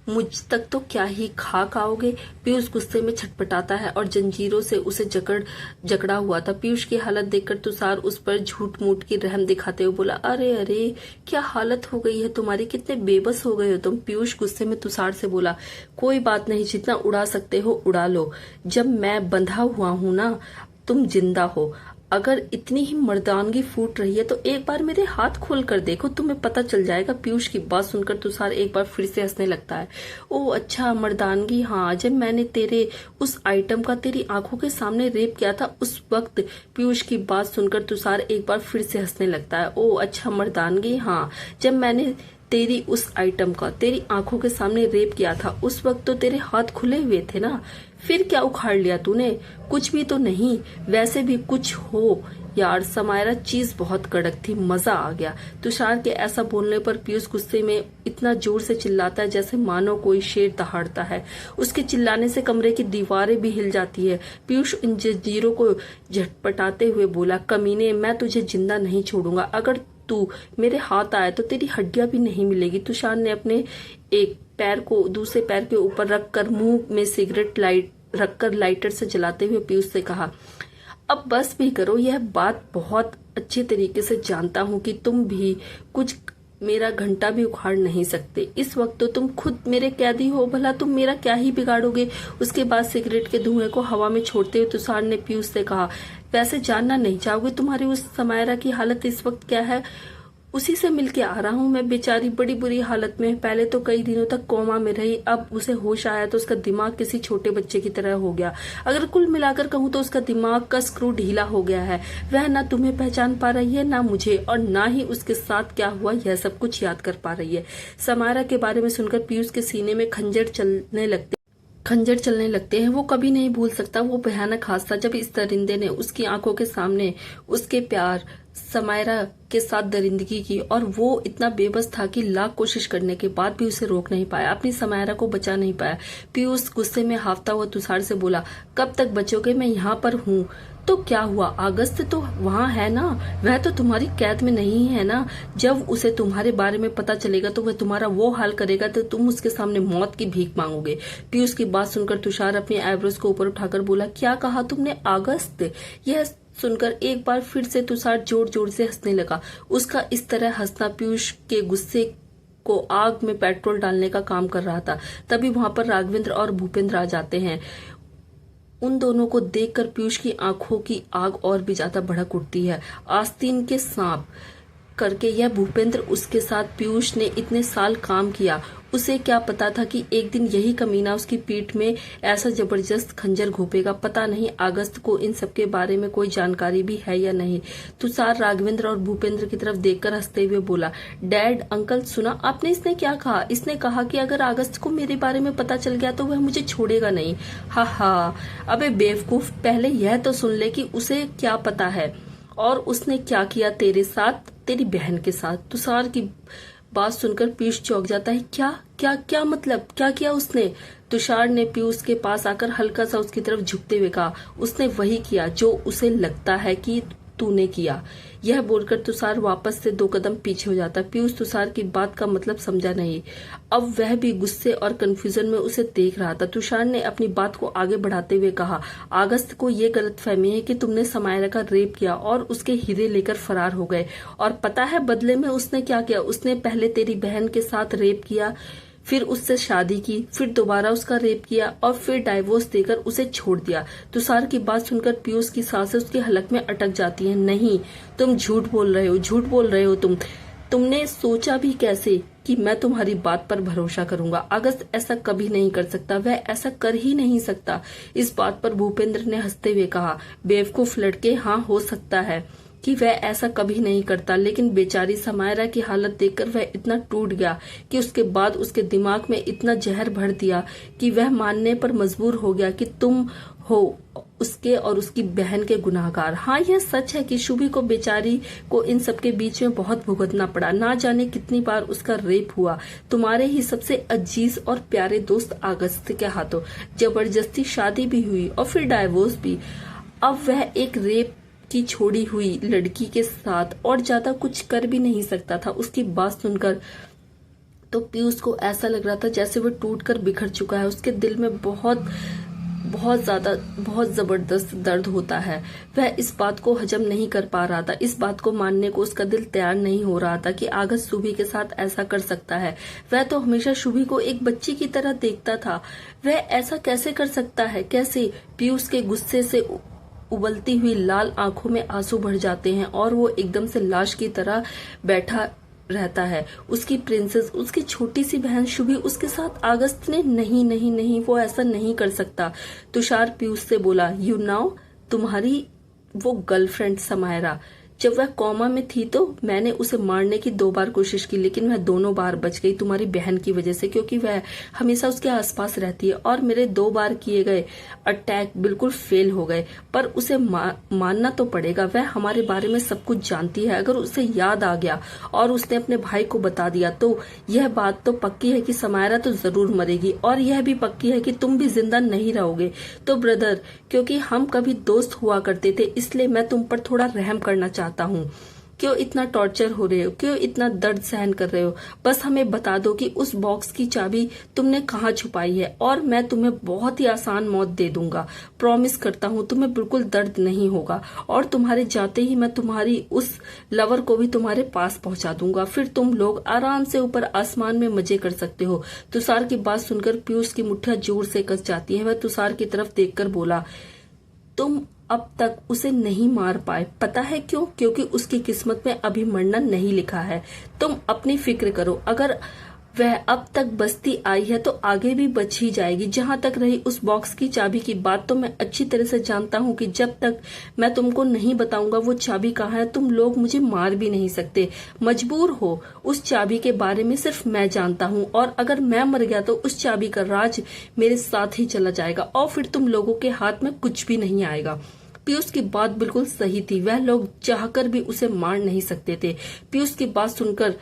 मुझ तक तो क्या ही खाक आओगे। पीयूष गुस्से में छटपटाता है और जंजीरों से उसे जकड़ा हुआ था। पीयूष की हालत देखकर तुषार उस पर झूठ मूठ की रहम दिखाते हुए बोला, अरे अरे क्या हालत हो गई है तुम्हारी, कितने बेबस हो गए हो तुम। पीयूष गुस्से में तुषार से बोला, कोई बात नहीं, जितना उड़ा सकते हो उड़ा लो। जब मैं बंधा हुआ हूं ना, तुम जिंदा हो। अगर इतनी ही मर्दानगी फूट रही है तो एक बार मेरे हाथ खोल कर देखो, तुम्हें पता चल जाएगा। पीयूष की बात सुनकर तुषार एक बार फिर से हंसने लगता है। ओ अच्छा, मर्दानगी, हाँ, जब मैंने तेरे उस आइटम का तेरी आंखों के सामने रेप किया था उस वक्त। पीयूष की बात सुनकर तुषार एक बार फिर से हंसने लगता है। ओ अच्छा, मर्दानगी, हाँ, जब मैंने तेरी उस आइटम का तेरी आंखों के सामने रेप किया था उस वक्त तो तेरे हाथ खुले हुए थे ना, फिर क्या उखाड़ लिया तूने। कुछ भी तो नहीं, वैसे भी कुछ हो यार। समायरा चीज बहुत कड़क थी, मजा आ गया। तुषार के ऐसा बोलने पर पीयूष गुस्से में इतना जोर से चिल्लाता है जैसे मानो कोई शेर दहाड़ता है। उसके चिल्लाने से कमरे की दीवारें भी हिल जाती है। पीयूष इन जंजीरों को झटपटाते हुए बोला, कमीने, मैं तुझे जिंदा नहीं छोड़ूंगा। अगर तू मेरे हाथ आए तो तेरी हड्डियां भी नहीं मिलेगी। तुषार ने अपने एक पैर को दूसरे पैर के ऊपर रखकर मुंह में सिगरेट रखकर लाइटर से जलाते हुए पीयूष से कहा, अब बस भी करो। यह बात बहुत अच्छे तरीके से जानता हूँ कि तुम भी कुछ मेरा घंटा भी उखाड़ नहीं सकते। इस वक्त तो तुम खुद मेरे कैदी हो, भला तुम मेरा क्या ही बिगाड़ोगे। उसके बाद सिगरेट के धुएं को हवा में छोड़ते हुए तुषार ने पीयूष से कहा, वैसे जानना नहीं चाहोगे तुम्हारी उस समायरा की हालत इस वक्त क्या है। उसी से मिलके आ रहा हूँ मैं, बेचारी बड़ी बुरी हालत में। पहले तो कई दिनों तक कोमा में रही, अब उसे होश आया तो उसका दिमाग किसी छोटे बच्चे की तरह हो गया। अगर कुल मिलाकर कहूँ तो उसका दिमाग का स्क्रू ढीला हो गया है। वह ना तुम्हें पहचान पा रही है, ना मुझे, और ना ही उसके साथ क्या हुआ यह सब कुछ याद कर पा रही है। समायरा के बारे में सुनकर पीयूष के सीने में खंजर चलने लगते हैं। वो कभी नहीं भूल सकता वो भयानक हादसा जब इस दरिंदे ने उसकी आंखों के सामने उसके प्यार समायरा के साथ दरिंदगी की, और वो इतना बेबस था कि लाख कोशिश करने के बाद भी उसे रोक नहीं पाया, अपनी समायरा को बचा नहीं पाया। पीयूष गुस्से में हाफता हुआ तुषार से बोला, कब तक बचोगे, मैं यहाँ पर हूँ। तो क्या हुआ, अगस्त तो वहाँ है ना, वह तो तुम्हारी कैद में नहीं है ना। जब उसे तुम्हारे बारे में पता चलेगा तो वह तुम्हारा वो हाल करेगा तो तुम उसके सामने मौत की भीख मांगोगे। पीयूष की बात सुनकर तुषार अपनी आईब्रोज को ऊपर उठाकर बोला, क्या कहा तुमने, अगस्त। यह सुनकर एक बार फिर से तुषार जोर जोर से हंसने लगा। उसका इस तरह हंसना पीयूष के गुस्से को आग में पेट्रोल डालने का काम कर रहा था। तभी वहां पर राघवेंद्र और भूपेंद्र आ जाते हैं। उन दोनों को देखकर पीयूष की आंखों की आग और भी ज्यादा भड़क उठती है। आस्तीन के सांप करके यह भूपेंद्र, उसके साथ पीयूष ने इतने साल काम किया, उसे क्या पता था कि एक दिन यही कमीना उसकी पीठ में ऐसा जबरदस्त खंजर घोंपेगा। पता नहीं अगस्त को इन सब के बारे में कोई जानकारी भी है या नहीं। तुषार राघवेंद्र और भूपेंद्र की तरफ देखकर हंसते हुए बोला, डैड अंकल सुना आपने, इसने क्या कहा? इसने कहा कि अगर अगस्त को मेरे बारे में पता चल गया तो वह मुझे छोड़ेगा नहीं। हा हा, अबे बेवकूफ, पहले यह तो सुन ले कि उसे क्या पता है और उसने क्या किया तेरे साथ, तेरी बहन के साथ। तुषार की बात सुनकर पीयूष चौंक जाता है। क्या क्या क्या मतलब, क्या किया उसने? तुषार ने पीयूष के पास आकर हल्का सा उसकी तरफ झुकते हुए कहा, उसने वही किया जो उसे लगता है कि तूने किया। यह बोलकर तुषार वापस से 2 कदम पीछे हो जाता है। पीयूष तुषार की बात का मतलब समझा नहीं। अब वह भी गुस्से और कंफ्यूजन में उसे देख रहा था। तुषार ने अपनी बात को आगे बढ़ाते हुए कहा, अगस्त को ये गलतफहमी है कि तुमने समायरा का रेप किया और उसके हीरे लेकर फरार हो गए। और पता है बदले में उसने क्या किया? उसने पहले तेरी बहन के साथ रेप किया, फिर उससे शादी की, फिर दोबारा उसका रेप किया और फिर डाइवोर्स देकर उसे छोड़ दिया। तुषार की बात सुनकर पीयूष की सांसें उसकी हलक में अटक जाती हैं। नहीं, तुम झूठ बोल रहे हो, झूठ बोल रहे हो तुमने सोचा भी कैसे कि मैं तुम्हारी बात पर भरोसा करूंगा? अगस्त ऐसा कभी नहीं कर सकता, वह ऐसा कर ही नहीं सकता। इस बात पर भूपेंद्र ने हंसते हुए कहा, बेवकूफ लड़के, हाँ हो सकता है कि वह ऐसा कभी नहीं करता, लेकिन बेचारी समायरा की हालत देखकर वह इतना टूट गया कि उसके बाद उसके दिमाग में इतना जहर भर दिया कि वह मानने पर मजबूर हो गया कि तुम हो उसके और उसकी बहन के गुनाहगार। हाँ, यह सच है कि शुभी को बेचारी को इन सब के बीच में बहुत भुगतना पड़ा। ना जाने कितनी बार उसका रेप हुआ तुम्हारे ही सबसे अजीज और प्यारे दोस्त अगस्त के हाथों। जबरदस्ती शादी भी हुई और फिर डाइवोर्स भी। अब वह एक रेप की छोड़ी हुई लड़की के साथ और ज्यादा कुछ कर भी नहीं सकता था। उसकी बात सुनकर तो पीयूष को ऐसा लग रहा था जैसे वह टूटकर बिखर चुका है। उसके दिल में बहुत जबरदस्त दर्द होता है। वह इस बात को हजम नहीं कर पा रहा था। इस बात को मानने को उसका दिल तैयार नहीं हो रहा था कि अगस्त शुभी के साथ ऐसा कर सकता है। वह तो हमेशा शुभी को एक बच्ची की तरह देखता था। वह ऐसा कैसे कर सकता है? कैसे? पीयूष के गुस्से से उबलती हुई लाल आंखों में आंसू भर जाते हैं और वो एकदम से लाश की तरह बैठा रहता है। उसकी प्रिंसेस, उसकी छोटी सी बहन शुभी उसके साथ अगस्त ने नहीं नहीं नहीं, वो ऐसा नहीं कर सकता। तुषार पीयूष से बोला, यू नाउ, तुम्हारी वो गर्लफ्रेंड समायरा, जब वह कोमा में थी तो मैंने उसे मारने की 2 बार कोशिश की, लेकिन वह दोनों बार बच गई तुम्हारी बहन की वजह से, क्योंकि वह हमेशा उसके आसपास रहती है। और मेरे 2 बार किए गए अटैक बिल्कुल फेल हो गए। पर उसे मानना तो पड़ेगा, वह हमारे बारे में सब कुछ जानती है। अगर उसे याद आ गया और उसने अपने भाई को बता दिया तो यह बात तो पक्की है कि समायरा तो जरूर मरेगी, और यह भी पक्की है कि तुम भी जिंदा नहीं रहोगे। तो ब्रदर, क्योंकि हम कभी दोस्त हुआ करते थे, इसलिए मैं तुम पर थोड़ा रहम करना चाहता हूँ। क्यों इतना टॉर्चर हो रहे हो? क्यों इतना दर्द सहन कर रहे हो? बस हमें बता दो कि उस बॉक्स की चाबी तुमने कहाँ छुपाई है और मैं तुम्हें बहुत ही आसान मौत दे दूंगा। प्रॉमिस करता हूँ तुम्हें बिल्कुल दर्द नहीं होगा, और तुम्हारे जाते ही मैं तुम्हारी उस लवर को भी तुम्हारे पास पहुंचा दूंगा। फिर तुम लोग आराम से ऊपर आसमान में मजे कर सकते हो। तुषार की बात सुनकर पीयूष की मुट्ठियां जोर से कस जाती है। वह तुषार की तरफ देखकर बोला, तुम अब तक उसे नहीं मार पाए, पता है क्यों? क्योंकि उसकी किस्मत में अभी मरना नहीं लिखा है। तुम अपनी फिक्र करो, अगर वह अब तक बचती आई है तो आगे भी बच ही जाएगी। जहां तक रही उस बॉक्स की चाबी की बात, तो मैं अच्छी तरह से जानता हूं कि जब तक मैं तुमको नहीं बताऊंगा वो चाबी कहाँ है, तुम लोग मुझे मार भी नहीं सकते। मजबूर हो, उस चाबी के बारे में सिर्फ मैं जानता हूं, और अगर मैं मर गया तो उस चाबी का राज मेरे साथ ही चला जाएगा और फिर तुम लोगों के हाथ में कुछ भी नहीं आएगा। पीयूष की बात बिल्कुल सही थी। वह लोग चाहकर भी उसे मार नहीं सकते थे। पीयूष की बात सुनकर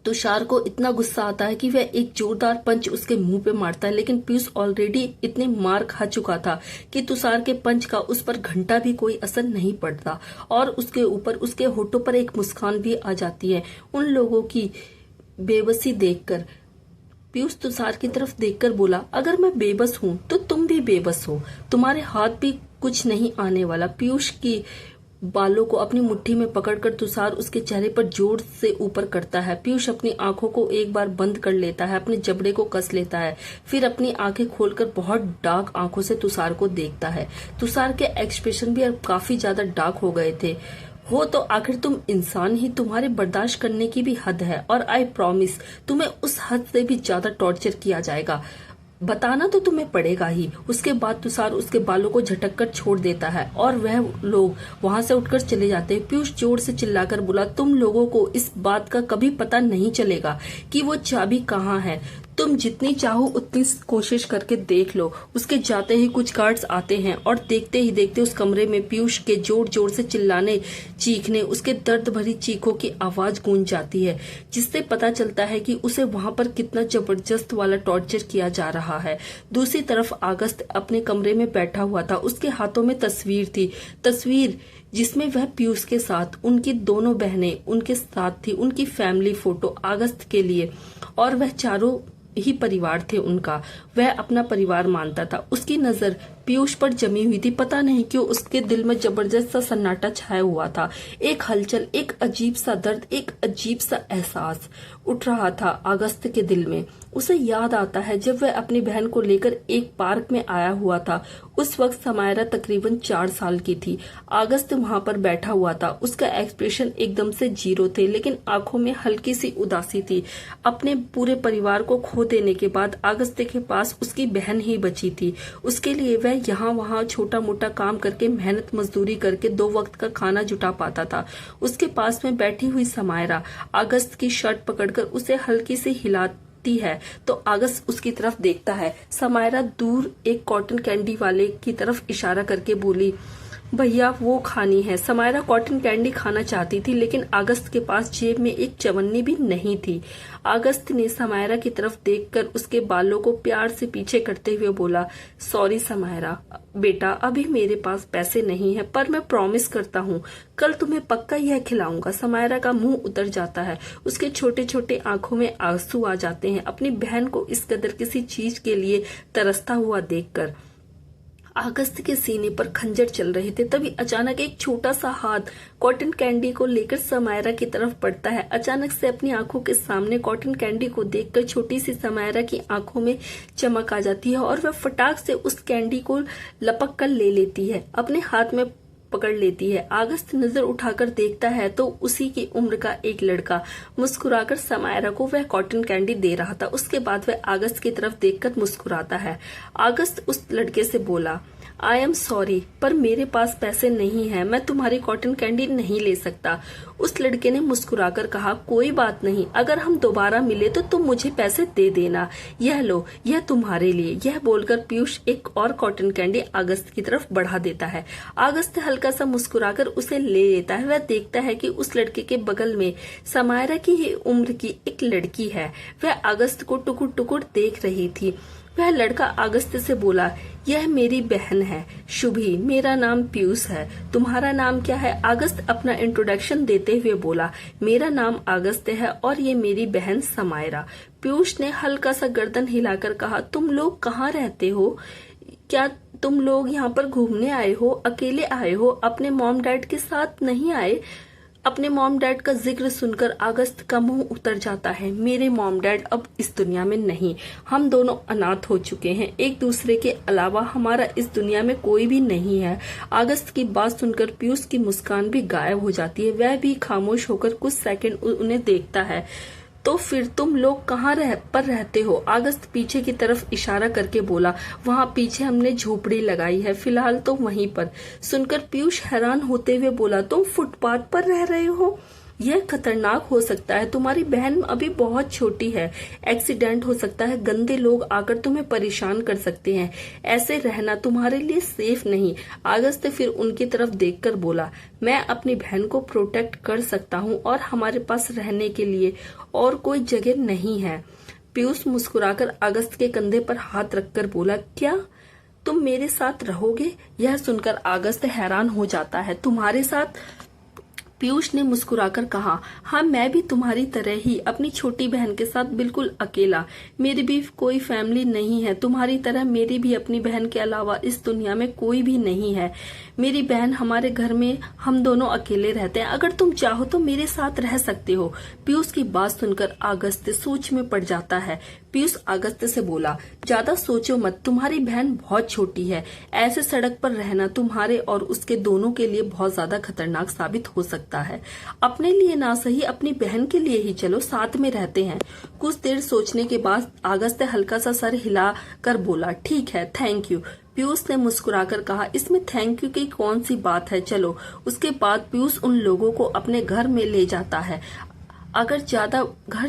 तुषार को इतना गुस्सा आता है कि वह एक जोरदार पंच उसके मुंह पे मारता है, लेकिन पीयूष ऑलरेडी इतने मार खा चुका था कि तुषार के पंच का उस पर घंटा भी कोई असर नहीं पड़ता, और उसके ऊपर उसके होठों पर एक मुस्कान भी आ जाती है। उन लोगों की बेबसी देखकर पीयूष तुषार की तरफ देखकर बोला, अगर मैं बेबस हूं तो तुम भी बेबस हो, तुम्हारे हाथ भी कुछ नहीं आने वाला। पीयूष की बालों को अपनी मुट्ठी में पकड़कर तुषार उसके चेहरे पर जोर से ऊपर करता है। पीयूष अपनी आंखों को एक बार बंद कर लेता है, अपने जबड़े को कस लेता है, फिर अपनी आंखें खोलकर बहुत डार्क आंखों से तुषार को देखता है। तुषार के एक्सप्रेशन भी अब काफी ज्यादा डार्क हो गए थे। हो तो आखिर तुम इंसान ही, तुम्हारे बर्दाश्त करने की भी हद है। और आई प्रॉमिस तुम्हें उस हद से भी ज्यादा टॉर्चर किया जाएगा। बताना तो तुम्हें पड़ेगा ही। उसके बाद तुषार उसके बालों को झटक कर छोड़ देता है और वह लोग वहां से उठकर चले जाते हैं। पीयूष जोर से चिल्लाकर बोला, तुम लोगों को इस बात का कभी पता नहीं चलेगा कि वो चाबी कहाँ है। तुम जितनी चाहो उतनी कोशिश करके देख लो। उसके जाते ही कुछ गार्ड्स आते हैं और देखते ही देखते उस कमरे में पीयूष के जोर जोर से चिल्लाने, चीखने, उसके दर्द भरी चीखों की आवाज गूंज जाती है, जिससे पता चलता है कि उसे वहां पर कितना जबरदस्त वाला टॉर्चर किया जा रहा है। दूसरी तरफ अगस्त अपने कमरे में बैठा हुआ था। उसके हाथों में तस्वीर थी, तस्वीर जिसमें वह पीयूष के साथ, उनकी दोनों बहनें उनके साथ थी, उनकी फैमिली फोटो अगस्त के लिए, और वह चारों ही परिवार थे उनका। वह अपना परिवार मानता था। उसकी नजर पीयूष पर जमी हुई थी। पता नहीं क्यों उसके दिल में जबरदस्त सा सन्नाटा छाया हुआ था। एक हलचल, एक अजीब सा दर्द, एक अजीब सा एहसास उठ रहा था अगस्त के दिल में। उसे याद आता है जब वह अपनी बहन को लेकर एक पार्क में आया हुआ था। उस वक्त समायरा तकरीबन 4 साल की थी। अगस्त वहां पर बैठा हुआ था। उसका एक्सप्रेशन एकदम से जीरो थे, लेकिन आंखों में हल्की सी उदासी थी। अपने पूरे परिवार को खो देने के बाद अगस्त के पास उसकी बहन ही बची थी। उसके लिए वह यहाँ वहाँ छोटा मोटा काम करके, मेहनत मजदूरी करके 2 वक्त का खाना जुटा पाता था। उसके पास में बैठी हुई समायरा अगस्त की शर्ट पकड़कर उसे हल्की से हिलाती है तो अगस्त उसकी तरफ देखता है। समायरा दूर एक कॉटन कैंडी वाले की तरफ इशारा करके बोली, भैया वो खानी है। समायरा कॉटन कैंडी खाना चाहती थी, लेकिन अगस्त के पास जेब में एक चवन्नी भी नहीं थी। अगस्त ने समायरा की तरफ देखकर उसके बालों को प्यार से पीछे करते हुए बोला, सॉरी समायरा बेटा, अभी मेरे पास पैसे नहीं है, पर मैं प्रॉमिस करता हूँ कल तुम्हें पक्का यह खिलाऊंगा। समायरा का मुंह उतर जाता है। उसके छोटे छोटे आंखों में आंसू आ जाते हैं, अपनी बहन को इस कदर किसी चीज के लिए तरसता हुआ देखकर। अगस्त के सीने पर खंजर चल रहे थे। तभी अचानक एक छोटा सा हाथ कॉटन कैंडी को लेकर समायरा की तरफ बढ़ता है। अचानक से अपनी आंखों के सामने कॉटन कैंडी को देखकर छोटी सी समायरा की आंखों में चमक आ जाती है और वह फटाक से उस कैंडी को लपक कर ले लेती है, अपने हाथ में पकड़ लेती है। अगस्त नजर उठाकर देखता है तो उसी की उम्र का एक लड़का मुस्कुराकर समायरा को वह कॉटन कैंडी दे रहा था। उसके बाद वह अगस्त की तरफ देखकर मुस्कुराता है। अगस्त उस लड़के से बोला, आई एम सॉरी, पर मेरे पास पैसे नहीं है, मैं तुम्हारी कॉटन कैंडी नहीं ले सकता। उस लड़के ने मुस्कुराकर कहा, कोई बात नहीं, अगर हम दोबारा मिले तो तुम मुझे पैसे दे देना। यह लो, यह तुम्हारे लिए। यह बोलकर पीयूष एक और कॉटन कैंडी अगस्त की तरफ बढ़ा देता है। अगस्त हल्का सा मुस्कुराकर उसे ले लेता है। वह देखता है कि उस लड़के के बगल में समायरा की ही उम्र की एक लड़की है। वह अगस्त को टुकुर टुकुर देख रही थी। वह लड़का अगस्त से बोला, यह मेरी बहन है शुभी, मेरा नाम पीयूष है, तुम्हारा नाम क्या है? अगस्त अपना इंट्रोडक्शन देते हुए बोला, मेरा नाम अगस्त है और ये मेरी बहन समायरा। पीयूष ने हल्का सा गर्दन हिलाकर कहा, तुम लोग कहाँ रहते हो? क्या तुम लोग यहाँ पर घूमने आए हो? अकेले आए हो? अपने मॉम डैड के साथ नहीं आए? अपने मॉम डैड का जिक्र सुनकर अगस्त का मुंह उतर जाता है। मेरे मॉम डैड अब इस दुनिया में नहीं, हम दोनों अनाथ हो चुके हैं, एक दूसरे के अलावा हमारा इस दुनिया में कोई भी नहीं है। अगस्त की बात सुनकर पीयूष की मुस्कान भी गायब हो जाती है। वह भी खामोश होकर कुछ सेकंड उन्हें देखता है। तो फिर तुम लोग कहाँ रहते हो? अगस्त पीछे की तरफ इशारा करके बोला, वहाँ पीछे हमने झोपड़ी लगाई है, फिलहाल तो वहीं पर। सुनकर पीयूष हैरान होते हुए बोला, तुम फुटपाथ पर रह रहे हो? यह खतरनाक हो सकता है, तुम्हारी बहन अभी बहुत छोटी है, एक्सीडेंट हो सकता है, गंदे लोग आकर तुम्हें परेशान कर सकते हैं, ऐसे रहना तुम्हारे लिए सेफ नहीं। अगस्त फिर उनकी तरफ देखकर बोला, मैं अपनी बहन को प्रोटेक्ट कर सकता हूँ और हमारे पास रहने के लिए और कोई जगह नहीं है। पीयूष मुस्कुराकर अगस्त के कंधे पर हाथ रखकर बोला, क्या तुम मेरे साथ रहोगे? यह सुनकर अगस्त हैरान हो जाता है। तुम्हारे साथ? पीयूष ने मुस्कुराकर कहा, हाँ, मैं भी तुम्हारी तरह ही अपनी छोटी बहन के साथ बिल्कुल अकेला, मेरी भी कोई फैमिली नहीं है, तुम्हारी तरह मेरी भी अपनी बहन के अलावा इस दुनिया में कोई भी नहीं है। मेरी बहन हमारे घर में हम दोनों अकेले रहते हैं, अगर तुम चाहो तो मेरे साथ रह सकते हो। पीयूष की बात सुनकर अगस्त सोच में पड़ जाता है। पीयूष अगस्त्य से बोला, ज्यादा सोचो मत, तुम्हारी बहन बहुत छोटी है। ऐसे सड़क पर रहना तुम्हारे और उसके दोनों के लिए बहुत ज्यादा खतरनाक साबित हो सकता है। अपने लिए ना सही, अपनी बहन के लिए ही चलो, साथ में रहते हैं। कुछ देर सोचने के बाद अगस्त्य हल्का सा सर हिला कर बोला, ठीक है, थैंक यू। पीयूष ने मुस्कुराकर कहा, इसमें थैंक यू की कौन सी बात है, चलो। उसके बाद पीयूष उन लोगों को अपने घर में ले जाता है। घर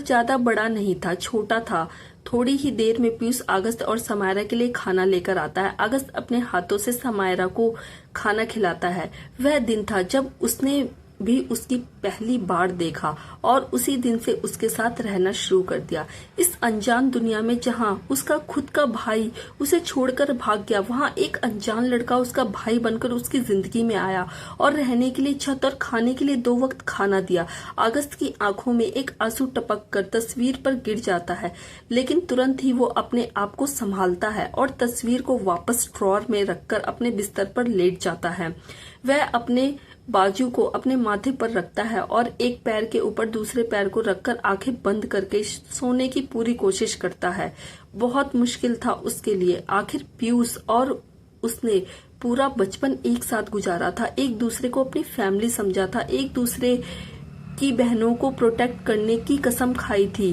ज्यादा बड़ा नहीं था, छोटा था। थोड़ी ही देर में पीयूष अगस्त्य और समायरा के लिए खाना लेकर आता है। अगस्त्य अपने हाथों से समायरा को खाना खिलाता है। वह दिन था जब उसने भी उसकी पहली बार देखा और उसी दिन से उसके साथ रहना शुरू कर दिया। इस अनजान दुनिया में जहां उसका खुद का भाई उसे छोड़कर भाग गया, वहां एक अनजान लड़का उसका भाई बनकर उसकी जिंदगी में आया और रहने के लिए छत और खाने के लिए 2 वक्त खाना दिया। अगस्त्य की आंखों में एक आंसू टपक कर तस्वीर पर गिर जाता है, लेकिन तुरंत ही वो अपने आप को संभालता है और तस्वीर को वापस ड्रॉर में रखकर अपने बिस्तर पर लेट जाता है। वह अपने बाजू को अपने माथे पर रखता है और एक पैर के ऊपर दूसरे पैर को रखकर आंखें बंद करके सोने की पूरी कोशिश करता है। बहुत मुश्किल था उसके लिए। आखिर पीयूष और उसने पूरा बचपन एक साथ गुजारा था, एक दूसरे को अपनी फैमिली समझा था, एक दूसरे की बहनों को प्रोटेक्ट करने की कसम खाई थी।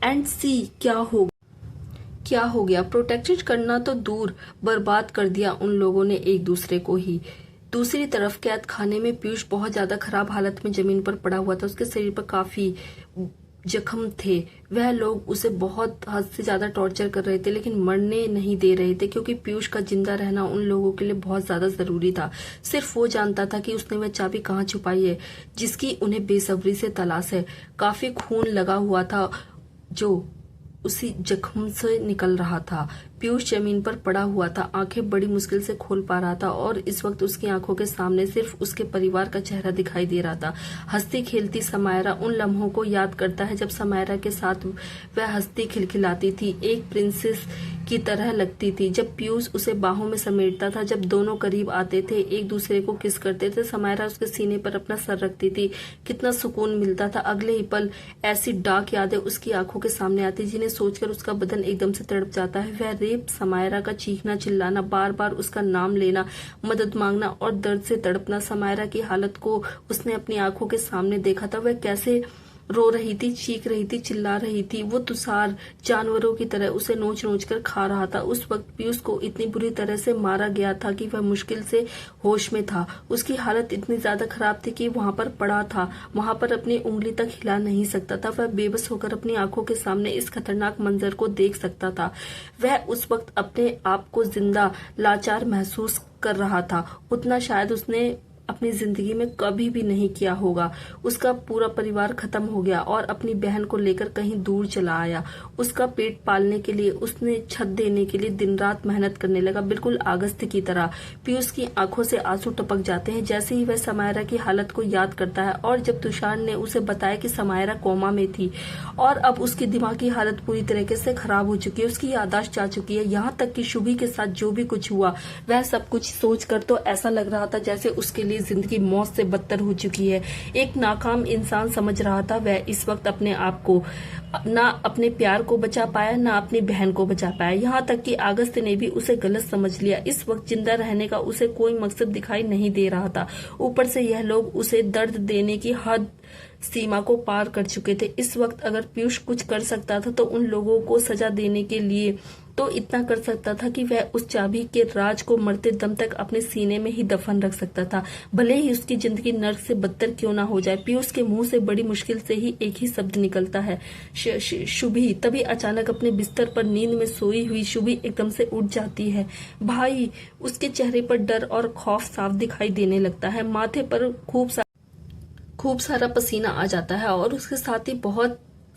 एंड सी क्या हो गया, प्रोटेक्टेड करना तो दूर, बर्बाद कर दिया उन लोगों ने एक दूसरे को ही। दूसरी तरफ कैद खाने में पीयूष बहुत ज्यादा खराब हालत में जमीन पर पड़ा हुआ था। उसके शरीर पर काफी जख्म थे। वह लोग उसे बहुत हद से ज्यादा टॉर्चर कर रहे थे, लेकिन मरने नहीं दे रहे थे, क्योंकि पीयूष का जिंदा रहना उन लोगों के लिए बहुत ज्यादा जरूरी था। सिर्फ वो जानता था कि उसने वह चाबी कहाँ छुपाई है, जिसकी उन्हें बेसब्री से तलाश है। काफी खून लगा हुआ था जो उसी जख्म से निकल रहा था। पीयूष जमीन पर पड़ा हुआ था, आंखें बड़ी मुश्किल से खोल पा रहा था और इस वक्त उसकी आंखों के सामने सिर्फ उसके परिवार का चेहरा दिखाई दे रहा था। हंसती खेलती समायरा उन लम्हों को याद करता है जब समायरा के साथ वह हंसती खिलखिलाती थी, एक प्रिंसेस की तरह लगती थी। जब पीयूष उसे बाहों में समेटता था, जब दोनों करीब आते थे, एक दूसरे को किस करते थे, समायरा उसके सीने पर अपना सर रखती थी, कितना सुकून मिलता था। अगले ही पल ऐसी डार्क यादें उसकी आंखों के सामने आती जिन्हें सोचकर उसका बदन एकदम से तड़प जाता है। वह समायरा का चीखना चिल्लाना, बार बार उसका नाम लेना, मदद मांगना और दर्द से तड़पना। समायरा की हालत को उसने अपनी आंखों के सामने देखा था। वह कैसे रो रही थी, चीख रही थी, चिल्ला रही थी। वो तुषार जानवरों की तरह उसे नोच नोच कर खा रहा था। उस वक्त पीयूष को इतनी बुरी तरह से मारा गया था कि वह मुश्किल से होश में था। उसकी हालत इतनी ज्यादा खराब थी कि वहां पर पड़ा था, वहां पर अपनी उंगली तक हिला नहीं सकता था। वह बेबस होकर अपनी आंखों के सामने इस खतरनाक मंजर को देख सकता था। वह उस वक्त अपने आप को जिंदा लाचार महसूस कर रहा था। उतना शायद उसने अपनी जिंदगी में कभी भी नहीं किया होगा। उसका पूरा परिवार खत्म हो गया और अपनी बहन को लेकर कहीं दूर चला आया। उसका पेट पालने के लिए, उसने छत देने के लिए दिन रात मेहनत करने लगा, बिल्कुल अगस्त्य की तरह। पीयूष की आंखों से आंसू टपक जाते हैं जैसे ही वह समायरा की हालत को याद करता है। और जब तुषार ने उसे बताया कि समायरा कोमा में थी और अब उसकी दिमागी हालत पूरी तरीके से खराब हो चुकी है, उसकी याददाश्त जा चुकी है, यहाँ तक कि शुभी के साथ जो भी कुछ हुआ वह सब कुछ सोचकर तो ऐसा लग रहा था जैसे उसके लिए जिंदगी मौत से बदतर हो चुकी है। एक नाकाम इंसान समझ रहा था वह इस वक्त अपने आप को, ना अपने प्यार को बचा पाया, ना अपनी बहन को बचा पाया। यहाँ तक कि अगस्त्य ने भी उसे गलत समझ लिया। इस वक्त जिंदा रहने का उसे कोई मकसद दिखाई नहीं दे रहा था। ऊपर से यह लोग उसे दर्द देने की हद सीमा को पार कर चुके थे। इस वक्त अगर पीयूष कुछ कर सकता था तो उन लोगों को सजा देने के लिए तो इतना कर सकता था कि वह उस चाबी के राज को मरते दम तक अपने सीने में ही दफन रख सकता था, भले ही उसकी जिंदगी नर्क से बदतर क्यों ना हो जाए। पीयूष के मुंह से बड़ी मुश्किल से ही एक ही शब्द निकलता है, शुभी। तभी अचानक अपने बिस्तर पर नींद में सोई हुई शुभी एकदम से उठ जाती है। भाई! उसके चेहरे पर डर और खौफ साफ दिखाई देने लगता है। माथे पर खूब सारा पसीना आ जाता है और उसके साथ ही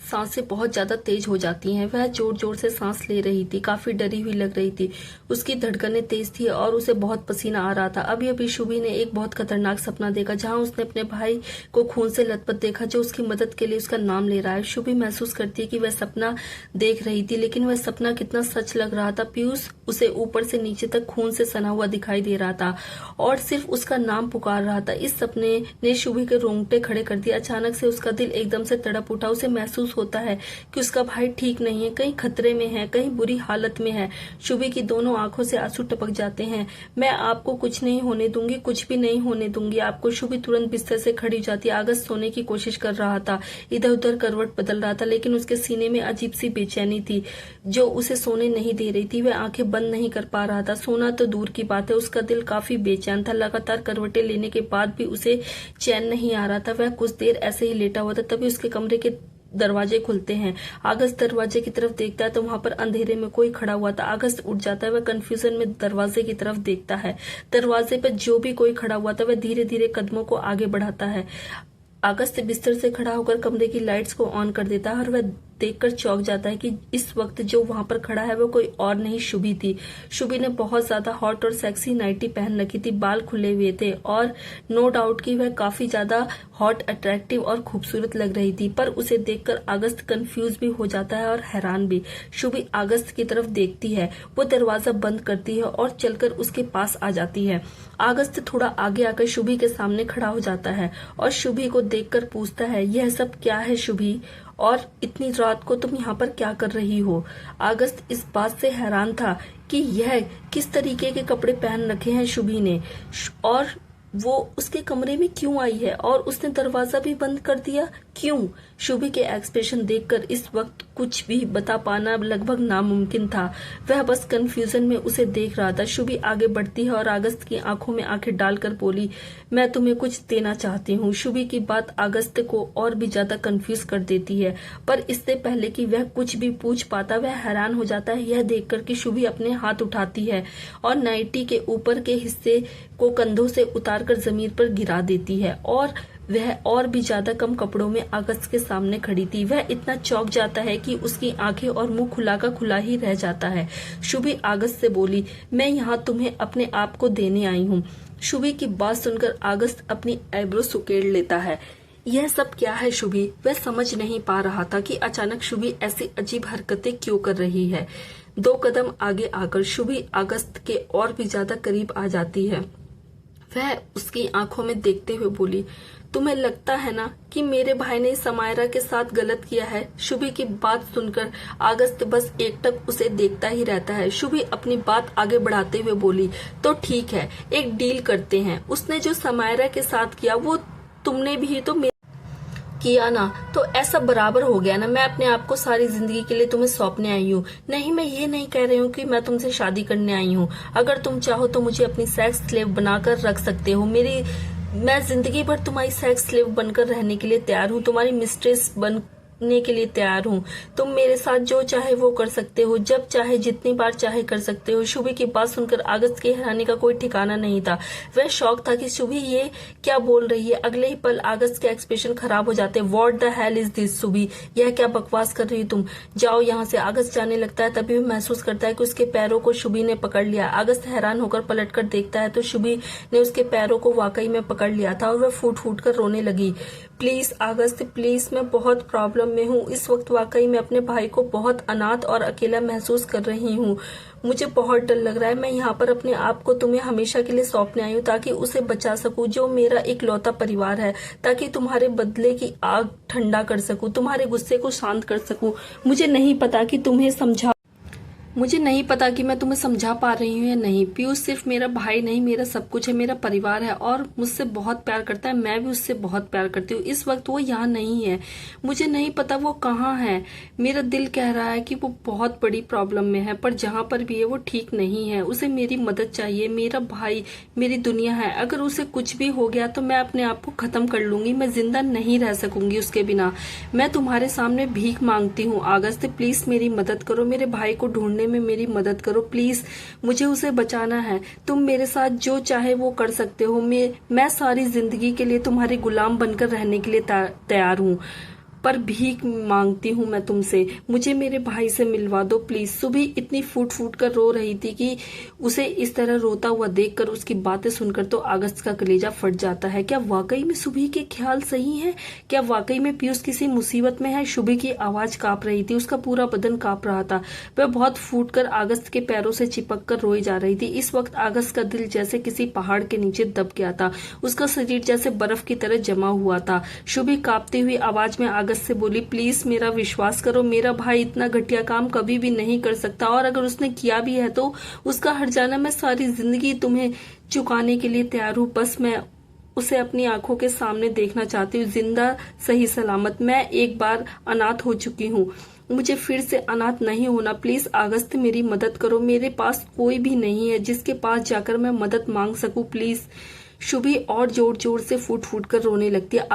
सांसें बहुत ज्यादा तेज हो जाती हैं। वह जोर जोर से सांस ले रही थी, काफी डरी हुई लग रही थी। उसकी धड़कनें तेज थी और उसे बहुत पसीना आ रहा था। अभी अभी शुभी ने एक बहुत खतरनाक सपना देखा, जहां उसने अपने भाई को खून से लथपथ देखा, जो उसकी मदद के लिए उसका नाम ले रहा है। शुभी महसूस करती है कि वह सपना देख रही थी, लेकिन वह सपना कितना सच लग रहा था। पीयूष उसे ऊपर से नीचे तक खून से सना हुआ दिखाई दे रहा था और सिर्फ उसका नाम पुकार रहा था। इस सपने ने शुभी के रोंगटे खड़े कर दिए। अचानक से उसका दिल एकदम से तड़प उठा। उसे महसूस महसूस होता है कि उसका भाई ठीक नहीं है, कहीं खतरे में है, कहीं बुरी हालत में है। शुभी की दोनों आंखों से आंसू टपक जाते हैं। मैं आपको कुछ नहीं होने दूंगी, कुछ भी नहीं होने दूंगी आपको। शुभी तुरंत बिस्तर से खड़ी हो जाती है। अगस्त सोने की कोशिश कर रहा था, इधर उधर करवट बदल रहा था, लेकिन उसके सीने में अजीब सी बेचैनी थी जो उसे सोने नहीं दे रही थी। वह आंखें बंद नहीं कर पा रहा था। सोना तो दूर की बात है, उसका दिल काफी बेचैन था। लगातार करवटें लेने के बाद भी उसे चैन नहीं आ रहा था। वह कुछ देर ऐसे ही लेटा हुआ था, तभी उसके कमरे के दरवाजे खुलते हैं। अगस्त दरवाजे की तरफ देखता है तो वहां पर अंधेरे में कोई खड़ा हुआ था। अगस्त उठ जाता है, वह कंफ्यूजन में दरवाजे की तरफ देखता है। दरवाजे पर जो भी कोई खड़ा हुआ था वह धीरे धीरे कदमों को आगे बढ़ाता है। अगस्त बिस्तर से खड़ा होकर कमरे की लाइट्स को ऑन कर देता है और वह देखकर चौंक जाता है कि इस वक्त जो वहां पर खड़ा है वो कोई और नहीं, शुभी थी। शुभी ने बहुत ज्यादा हॉट और सेक्सी नाइटी पहन रखी थी, बाल खुले हुए थे और नो डाउट कि वह काफी ज्यादा हॉट, अट्रैक्टिव और खूबसूरत लग रही थी। पर उसे देखकर अगस्त कंफ्यूज भी हो जाता है और हैरान भी। शुभी अगस्त की तरफ देखती है, वो दरवाजा बंद करती है और चलकर उसके पास आ जाती है। अगस्त थोड़ा आगे आकर शुभी के सामने खड़ा हो जाता है और शुभी को देखकर पूछता है, यह सब क्या है शुभी, और इतनी रात को तुम यहाँ पर क्या कर रही हो? अगस्त इस बात से हैरान था कि यह किस तरीके के कपड़े पहन रखे हैं शुभी ने, और वो उसके कमरे में क्यों आई है और उसने दरवाजा भी बंद कर दिया, क्यों? शुभी के एक्सप्रेशन देखकर इस वक्त कुछ भी बता पाना लगभग नामुमकिन था। वह बस कंफ्यूजन में उसे देख रहा था। शुभी आगे बढ़ती है और अगस्त की आंखों में आंखें डालकर बोली, मैं तुम्हें कुछ देना चाहती हूँ। शुभी की बात अगस्त को और भी ज्यादा कंफ्यूज कर देती है, पर इससे पहले कि वह कुछ भी पूछ पाता वह हैरान हो जाता है यह देखकर कि शुभी अपने हाथ उठाती है और नाइटी के ऊपर के हिस्से को कंधों से उतारकर जमीन पर गिरा देती है और वह और भी ज्यादा कम कपड़ों में अगस्त के सामने खड़ी थी। वह इतना चौंक जाता है कि उसकी आंखें और मुंह खुला का खुला ही रह जाता है। शुभी अगस्त से बोली, मैं यहाँ तुम्हें अपने आप को देने आई हूँ। शुभी की बात सुनकर अगस्त अपनी आईब्रो सुकेड़ लेता है। यह सब क्या है शुभी? वह समझ नहीं पा रहा था कि अचानक शुभी ऐसी अजीब हरकतें क्यों कर रही है। 2 कदम आगे आकर शुभी अगस्त के और भी ज्यादा करीब आ जाती है। वह उसकी आंखों में देखते हुए बोली, तुम्हें लगता है ना कि मेरे भाई ने समायरा के साथ गलत किया है? शुभी की बात सुनकर अगस्त बस एकटक उसे देखता ही रहता है। शुभी अपनी बात आगे बढ़ाते हुए बोली, तो ठीक है, एक डील करते हैं। उसने जो समायरा के साथ किया वो तुमने भी तो किया ना, तो ऐसा बराबर हो गया ना। मैं अपने आप को सारी जिंदगी के लिए तुम्हें सौंपने आई हूँ। नहीं, मैं ये नहीं कह रही हूँ कि मैं तुमसे शादी करने आई हूँ। अगर तुम चाहो तो मुझे अपनी सेक्स स्लेव बनाकर रख सकते हो। मैं जिंदगी भर तुम्हारी सेक्स स्लेव बनकर रहने के लिए तैयार हूँ, तुम्हारी मिस्ट्रेस बनने के लिए तैयार हूँ। तुम मेरे साथ जो चाहे वो कर सकते हो, जब चाहे जितनी बार चाहे कर सकते हो। शुभी की बात सुनकर अगस्त के हैरानी का कोई ठिकाना नहीं था। वह शौक था कि शुभी ये क्या बोल रही है। अगले ही पल अगस्त के एक्सप्रेशन खराब हो जाते। What the hell is this Shubhi, यह क्या बकवास कर रही हो तुम? जाओ यहाँ से। अगस्त जाने लगता है, तभी वह महसूस करता है कि उसके पैरों को शुभी ने पकड़ लिया। अगस्त हैरान होकर पलटकर देखता है तो शुभी ने उसके पैरों को वाकई में पकड़ लिया था और वह फूट फूट कर रोने लगी। प्लीज अगस्त, प्लीज, मैं बहुत प्रॉब्लम में हूँ। इस वक्त वाकई मैं अपने भाई को बहुत अनाथ और अकेला महसूस कर रही हूँ। मुझे बहुत डर लग रहा है। मैं यहाँ पर अपने आप को तुम्हें हमेशा के लिए सौंपने आई हूँ ताकि उसे बचा सकूं, जो मेरा इकलौता परिवार है, ताकि तुम्हारे बदले की आग ठंडा कर सकूं, तुम्हारे गुस्से को शांत कर सकूं। मुझे नहीं पता कि मैं तुम्हें समझा पा रही हूँ या नहीं। पीयूष सिर्फ मेरा भाई नहीं, मेरा सब कुछ है, मेरा परिवार है और मुझसे बहुत प्यार करता है। मैं भी उससे बहुत प्यार करती हूँ। इस वक्त वो यहाँ नहीं है। मुझे नहीं पता वो कहाँ है। मेरा दिल कह रहा है कि वो बहुत बड़ी प्रॉब्लम में है, पर जहाँ पर भी है वो ठीक नहीं है। उसे मेरी मदद चाहिए। मेरा भाई मेरी दुनिया है। अगर उसे कुछ भी हो गया तो मैं अपने आप को खत्म कर लूंगी। मैं जिंदा नहीं रह सकूंगी उसके बिना। मैं तुम्हारे सामने भीख मांगती हूँ अगस्त, प्लीज मेरी मदद करो। मेरे भाई को ढूंढने में मेरी मदद करो प्लीज। मुझे उसे बचाना है। तुम मेरे साथ जो चाहे वो कर सकते हो। मैं सारी जिंदगी के लिए तुम्हारे गुलाम बनकर रहने के लिए तैयार हूँ, पर भीख मांगती हूँ मैं तुमसे। मुझे मेरे भाई से मिलवा दो प्लीज। सुबह इतनी फूट फूट कर रो रही थी कि उसे इस तरह रोता हुआ देखकर, उसकी बातें सुनकर तो अगस्त का कलेजा फट जाता है। क्या वाकई में सुबह के ख्याल सही है? क्या वाकई में पीयूष किसी मुसीबत में है? शुभी की आवाज कांप रही थी, उसका पूरा बदन कांप रहा था। वह बहुत फूट कर अगस्त के पैरों से चिपक कर रोई जा रही थी। इस वक्त अगस्त का दिल जैसे किसी पहाड़ के नीचे दब गया था। उसका शरीर जैसे बर्फ की तरह जमा हुआ था। शुभी कांपती हुई आवाज में अगस्त से बोली, प्लीज मेरा विश्वास करो, मेरा भाई इतना घटिया काम कभी भी नहीं कर सकता, और अगर उसने किया भी है तो उसका हट जाना मैं सारी जिंदगी तुम्हें चुकाने के लिए तैयार हूँ। बस मैं उसे अपनी आंखों के सामने देखना चाहती हूँ, जिंदा सही सलामत। मैं एक बार अनाथ हो चुकी हूँ, मुझे फिर से अनाथ नहीं होना। प्लीज अगस्त मेरी मदद करो, मेरे पास कोई भी नहीं है जिसके पास जाकर मैं मदद मांग सकूं, प्लीज। शुभी और जोर जोर से फूट फूट कर रोने लगती है।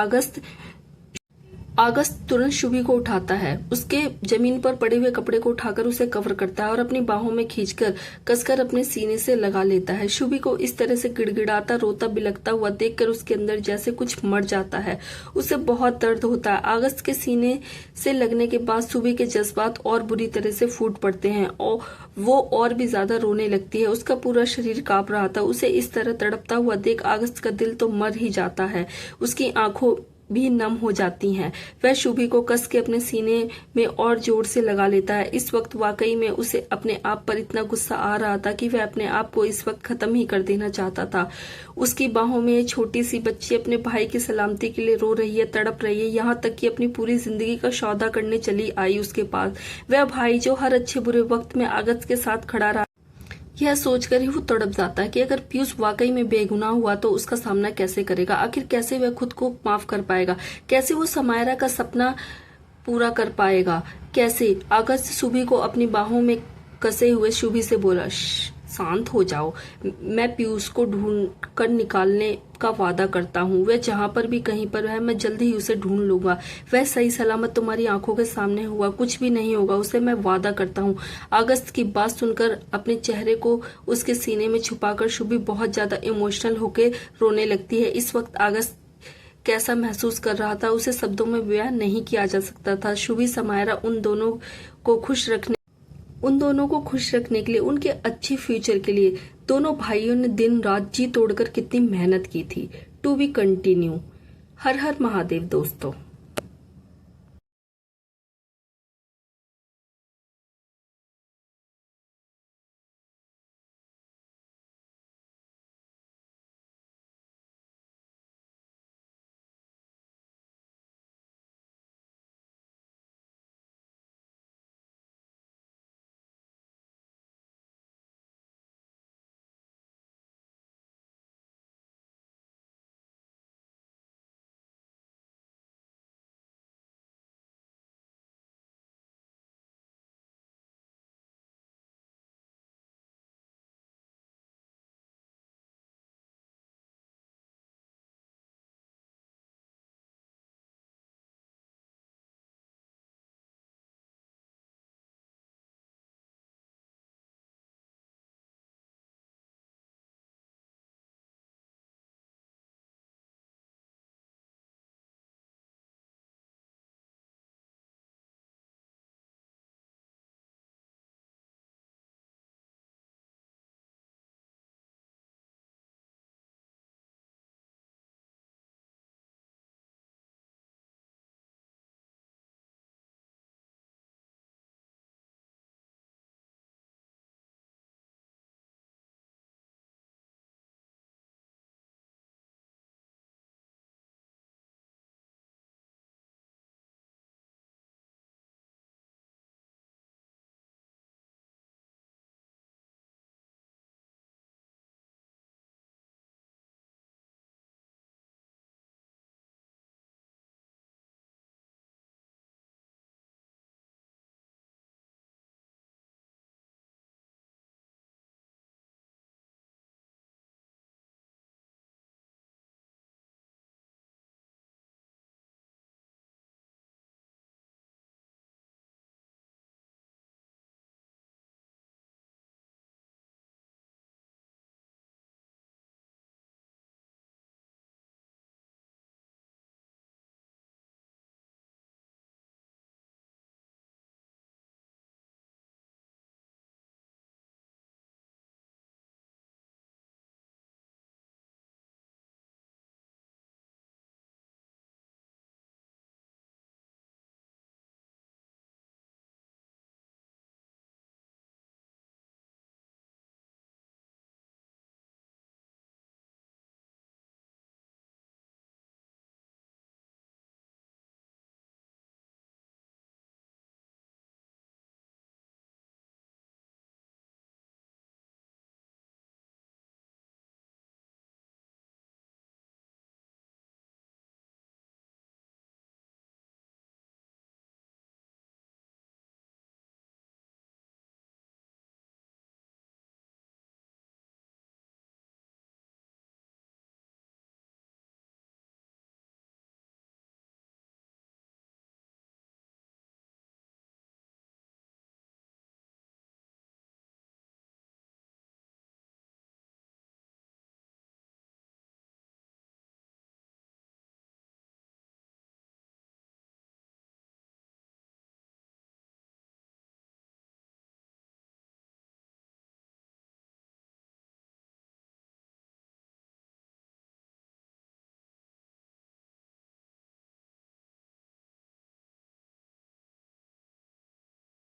अगस्त तुरंत शुभी को उठाता है, उसके जमीन पर पड़े हुए कपड़े को उठाकर उसे कवर करता है और अपनी बाहों में खींचकर कसकर अपने सीने से लगा लेता है। शुभी को इस तरह से गिड़गिड़ाता रोता बिलखता हुआ देखकर उसके अंदर जैसे कुछ मर जाता है। उसे बहुत दर्द होता है। अगस्त के सीने से लगने के बाद शुभी के जज्बात और बुरी तरह से फूट पड़ते हैं और वो और भी ज्यादा रोने लगती है। उसका पूरा शरीर कांप रहा था। उसे इस तरह तड़पता हुआ देख अगस्त का दिल तो मर ही जाता है, उसकी आंखों भी नम हो जाती हैं। वह शुभी को कस के अपने सीने में और जोर से लगा लेता है। इस वक्त वाकई में उसे अपने आप पर इतना गुस्सा आ रहा था कि वह अपने आप को इस वक्त खत्म ही कर देना चाहता था। उसकी बाहों में छोटी सी बच्ची अपने भाई की सलामती के लिए रो रही है, तड़प रही है, यहाँ तक कि अपनी पूरी जिंदगी का सौदा करने चली आई उसके पास। वह भाई जो हर अच्छे बुरे वक्त में अगस्त के साथ खड़ा रहा, यह सोचकर ही वो तड़प जाता है कि अगर पीयूष वाकई में बेगुनाह हुआ तो उसका सामना कैसे करेगा, आखिर कैसे वह खुद को माफ कर पाएगा, कैसे वो समायरा का सपना पूरा कर पाएगा, कैसे। अगस्त शुभी को अपनी बाहों में कसे हुए शुभी से बोला, शांत हो जाओ, मैं पीयूष को ढूंढ कर निकालने का वादा करता हूँ। वह जहाँ पर भी कहीं पर है, मैं जल्दी ही उसे ढूंढ लूंगा। वह सही सलामत तुम्हारी आंखों के सामने हुआ, कुछ भी नहीं होगा उसे, मैं वादा करता हूँ। अगस्त की बात सुनकर अपने चेहरे को उसके सीने में छुपाकर शुभी बहुत ज्यादा इमोशनल होकर रोने लगती है। इस वक्त अगस्त कैसा महसूस कर रहा था उसे शब्दों में बयान नहीं किया जा सकता था। शुभी समायरा उन दोनों को खुश रखने के लिए, उनके अच्छे फ्यूचर के लिए दोनों भाइयों ने दिन रात जी तोड़कर कितनी मेहनत की थी। To be continue. हर हर महादेव दोस्तों।